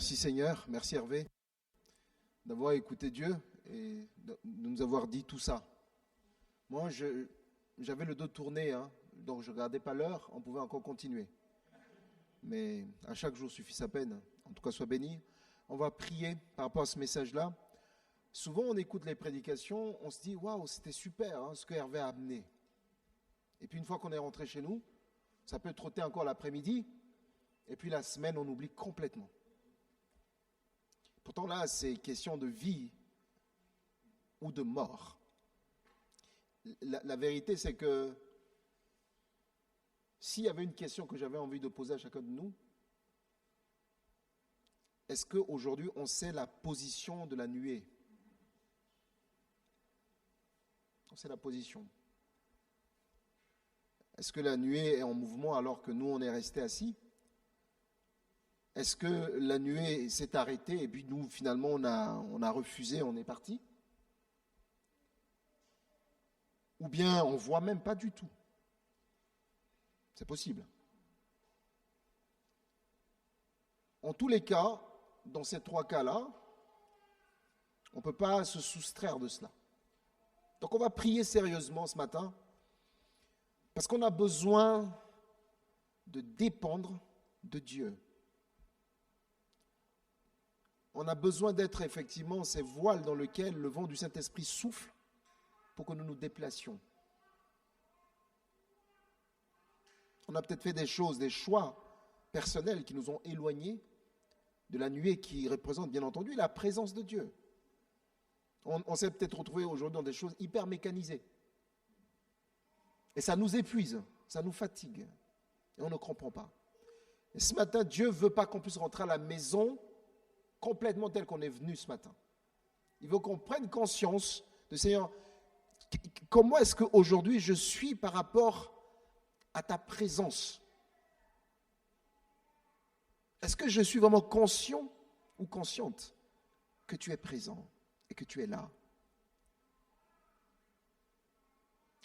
Merci Seigneur, merci Hervé, d'avoir écouté Dieu et de nous avoir dit tout ça. Moi, j'avais le dos tourné, hein, donc je ne regardais pas l'heure, on pouvait encore continuer. Mais à chaque jour suffit sa peine. En tout cas, sois béni. On va prier par rapport à ce message-là. Souvent, on écoute les prédications, on se dit, waouh, c'était super hein, ce que Hervé a amené. Et puis, une fois qu'on est rentré chez nous, ça peut trotter encore l'après-midi. Et puis, la semaine, on oublie complètement. Pourtant, là, c'est question de vie ou de mort. La vérité, c'est que s'il y avait une question que j'avais envie de poser à chacun de nous, est-ce qu'aujourd'hui, on sait la position de la nuée? On sait la position. Est-ce que la nuée est en mouvement alors que nous, on est restés assis? Est-ce que la nuée s'est arrêtée et puis nous, finalement, on a refusé, on est parti? Ou bien on ne voit même pas du tout? C'est possible. En tous les cas, dans ces trois cas-là, on ne peut pas se soustraire de cela. Donc on va prier sérieusement ce matin, parce qu'on a besoin de dépendre de Dieu. On a besoin d'être effectivement ces voiles dans lesquelles le vent du Saint-Esprit souffle pour que nous nous déplacions. On a peut-être fait des choses, des choix personnels qui nous ont éloignés de la nuée qui représente bien entendu la présence de Dieu. On s'est peut-être retrouvé aujourd'hui dans des choses hyper mécanisées. Et ça nous épuise, ça nous fatigue. Et on ne comprend pas. Et ce matin, Dieu ne veut pas qu'on puisse rentrer à la maison complètement tel qu'on est venu ce matin. Il veut qu'on prenne conscience de Seigneur, comment est-ce qu'aujourd'hui je suis par rapport à ta présence? Est-ce que je suis vraiment conscient ou consciente que tu es présent et que tu es là?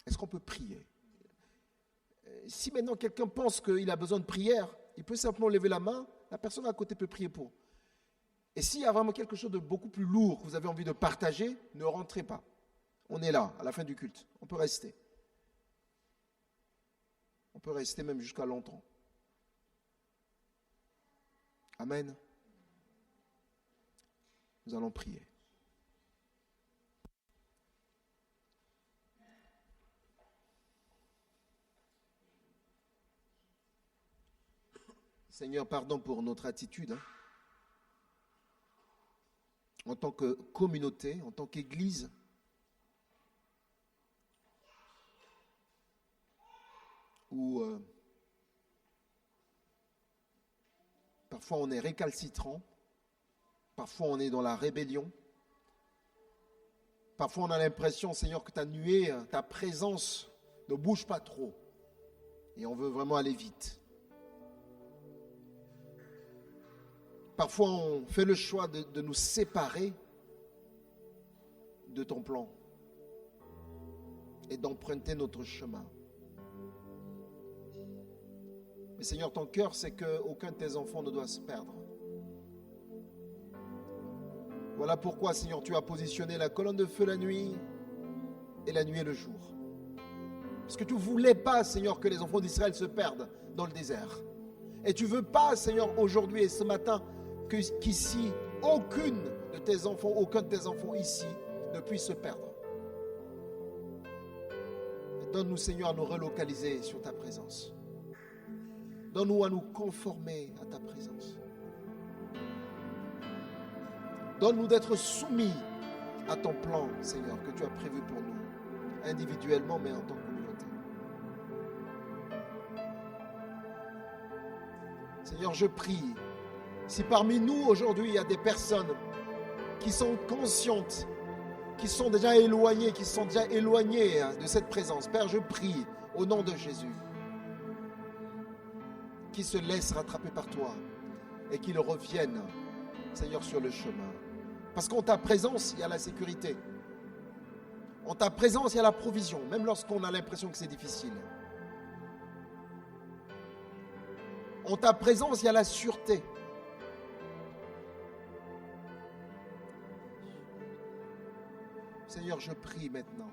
Est-ce qu'on peut prier? Si maintenant quelqu'un pense qu'il a besoin de prière, il peut simplement lever la main, la personne à côté peut prier pour. Et s'il y a vraiment quelque chose de beaucoup plus lourd que vous avez envie de partager, ne rentrez pas. On est là, à la fin du culte. On peut rester. On peut rester même jusqu'à longtemps. Amen. Nous allons prier. Seigneur, pardon pour notre attitude. En tant que communauté, en tant qu'Église, où parfois on est récalcitrant, parfois on est dans la rébellion, parfois on a l'impression, Seigneur, que ta nuée, ta présence ne bouge pas trop, et on veut vraiment aller vite. Parfois, on fait le choix de nous séparer de ton plan et d'emprunter notre chemin. Mais Seigneur, ton cœur, c'est qu'aucun de tes enfants ne doit se perdre. Voilà pourquoi, Seigneur, tu as positionné la colonne de feu la nuit et la nuée le jour. Parce que tu ne voulais pas, Seigneur, que les enfants d'Israël se perdent dans le désert. Et tu ne veux pas, Seigneur, aujourd'hui et ce matin, qu'ici, aucun de tes enfants ici ne puisse se perdre. Donne-nous, Seigneur, à nous relocaliser sur ta présence. Donne-nous à nous conformer à ta présence. Donne-nous d'être soumis à ton plan, Seigneur, que tu as prévu pour nous, individuellement, mais en tant que communauté. Seigneur, je prie. Si parmi nous, aujourd'hui, il y a des personnes qui sont conscientes, qui sont déjà éloignées, de cette présence, Père, je prie au nom de Jésus, qu'ils se laissent rattraper par toi et qu'ils reviennent, Seigneur, sur le chemin. Parce qu'en ta présence, il y a la sécurité. En ta présence, il y a la provision, même lorsqu'on a l'impression que c'est difficile. En ta présence, il y a la sûreté. Seigneur, je prie maintenant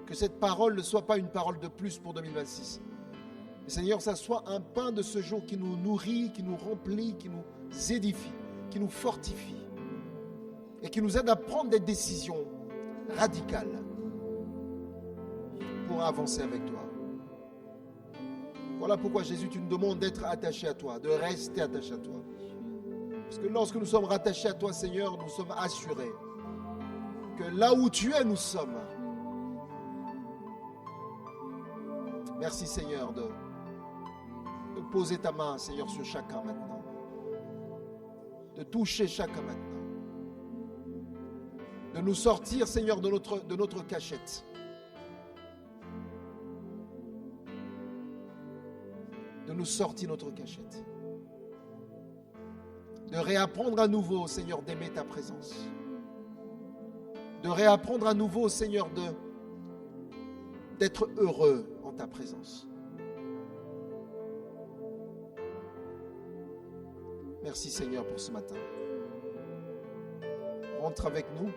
que cette parole ne soit pas une parole de plus pour 2026. Mais Seigneur, ça soit un pain de ce jour qui nous nourrit, qui nous remplit, qui nous édifie, qui nous fortifie et qui nous aide à prendre des décisions radicales pour avancer avec toi. Voilà pourquoi Jésus, tu nous demandes d'être attaché à toi, de rester attaché à toi. Parce que lorsque nous sommes rattachés à toi, Seigneur, nous sommes assurés que là où tu es, nous sommes. Merci, Seigneur, de poser ta main, Seigneur, sur chacun maintenant. De toucher chacun maintenant. De nous sortir, Seigneur, de notre cachette. De nous sortir de notre cachette. De réapprendre à nouveau, Seigneur, d'aimer ta présence. De réapprendre à nouveau, Seigneur, d'être heureux en ta présence. Merci, Seigneur, pour ce matin. Rentre avec nous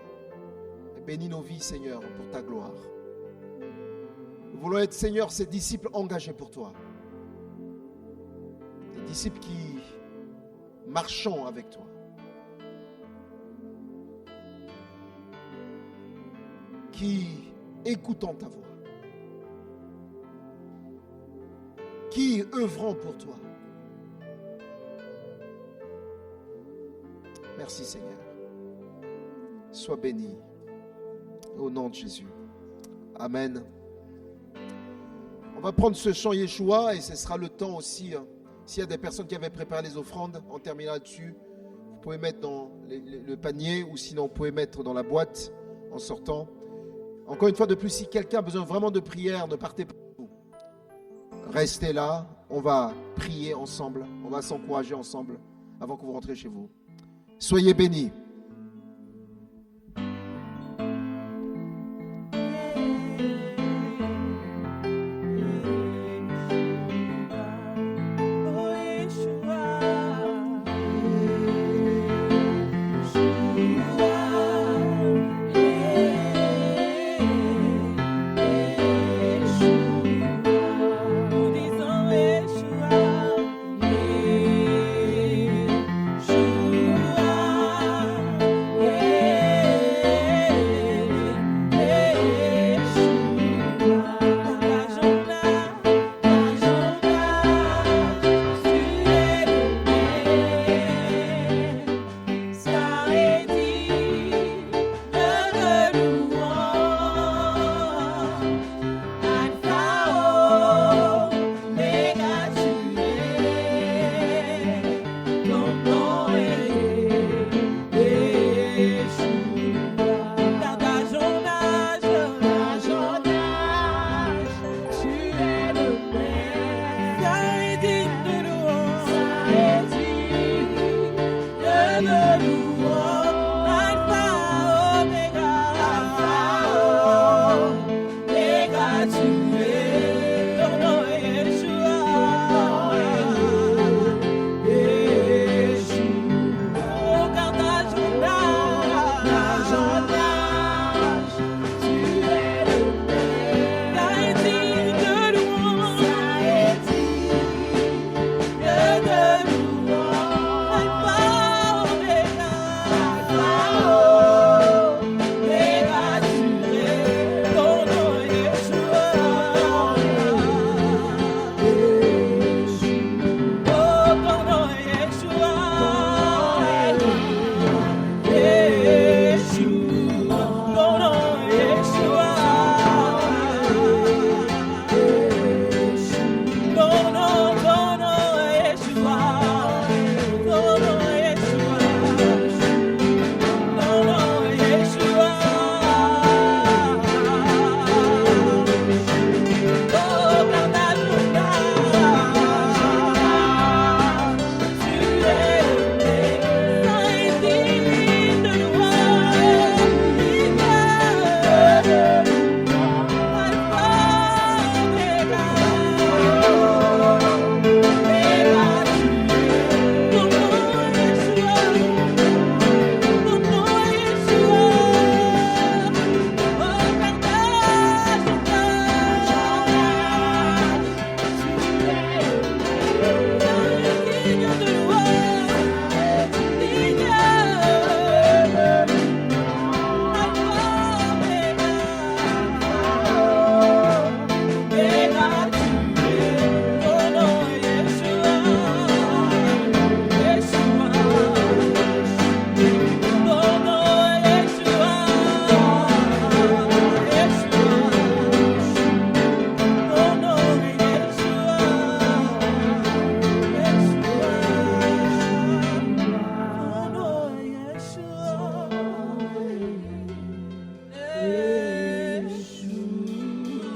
et bénis nos vies, Seigneur, pour ta gloire. Nous voulons être, Seigneur, ces disciples engagés pour toi. Des disciples qui marchons avec toi. Qui écoutons ta voix. Qui œuvrons pour toi. Merci Seigneur. Sois béni. Au nom de Jésus. Amen. On va prendre ce chant Yeshua et ce sera le temps aussi. S'il y a des personnes qui avaient préparé les offrandes, on terminera là-dessus. Vous pouvez mettre dans le panier ou sinon vous pouvez mettre dans la boîte en sortant. Encore une fois de plus, si quelqu'un a besoin vraiment de prière, ne partez pas. Restez là, on va prier ensemble, on va s'encourager ensemble avant que vous rentrez chez vous. Soyez bénis. Yeshua,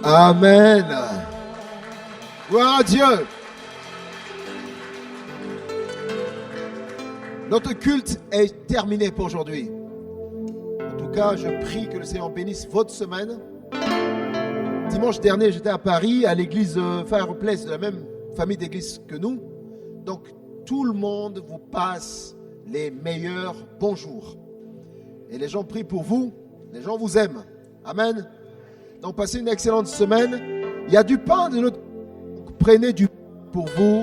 Amen. Gloire à Dieu. Notre culte est terminé pour aujourd'hui. En tout cas, je prie que le Seigneur bénisse votre semaine. Dimanche dernier, j'étais à Paris, à l'église Fireplace, de la même famille d'église que nous. Donc, tout le monde vous passe les meilleurs bonjours. Et les gens prient pour vous, les gens vous aiment. Amen. Donc, passez une excellente semaine. Il y a du pain de notre... Prenez du pain pour vous,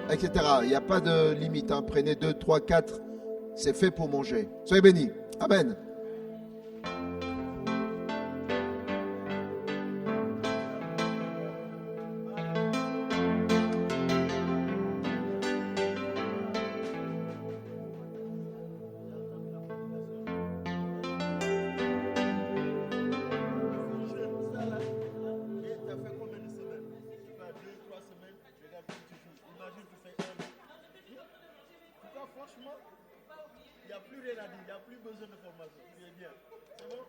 etc. Il n'y a pas de limite. Hein. Prenez 2, 3, 4. C'est fait pour manger. Soyez bénis. Amen. Franchement, il n'y a plus rien à dire, il n'y a plus besoin de formation. C'est bien. C'est bon?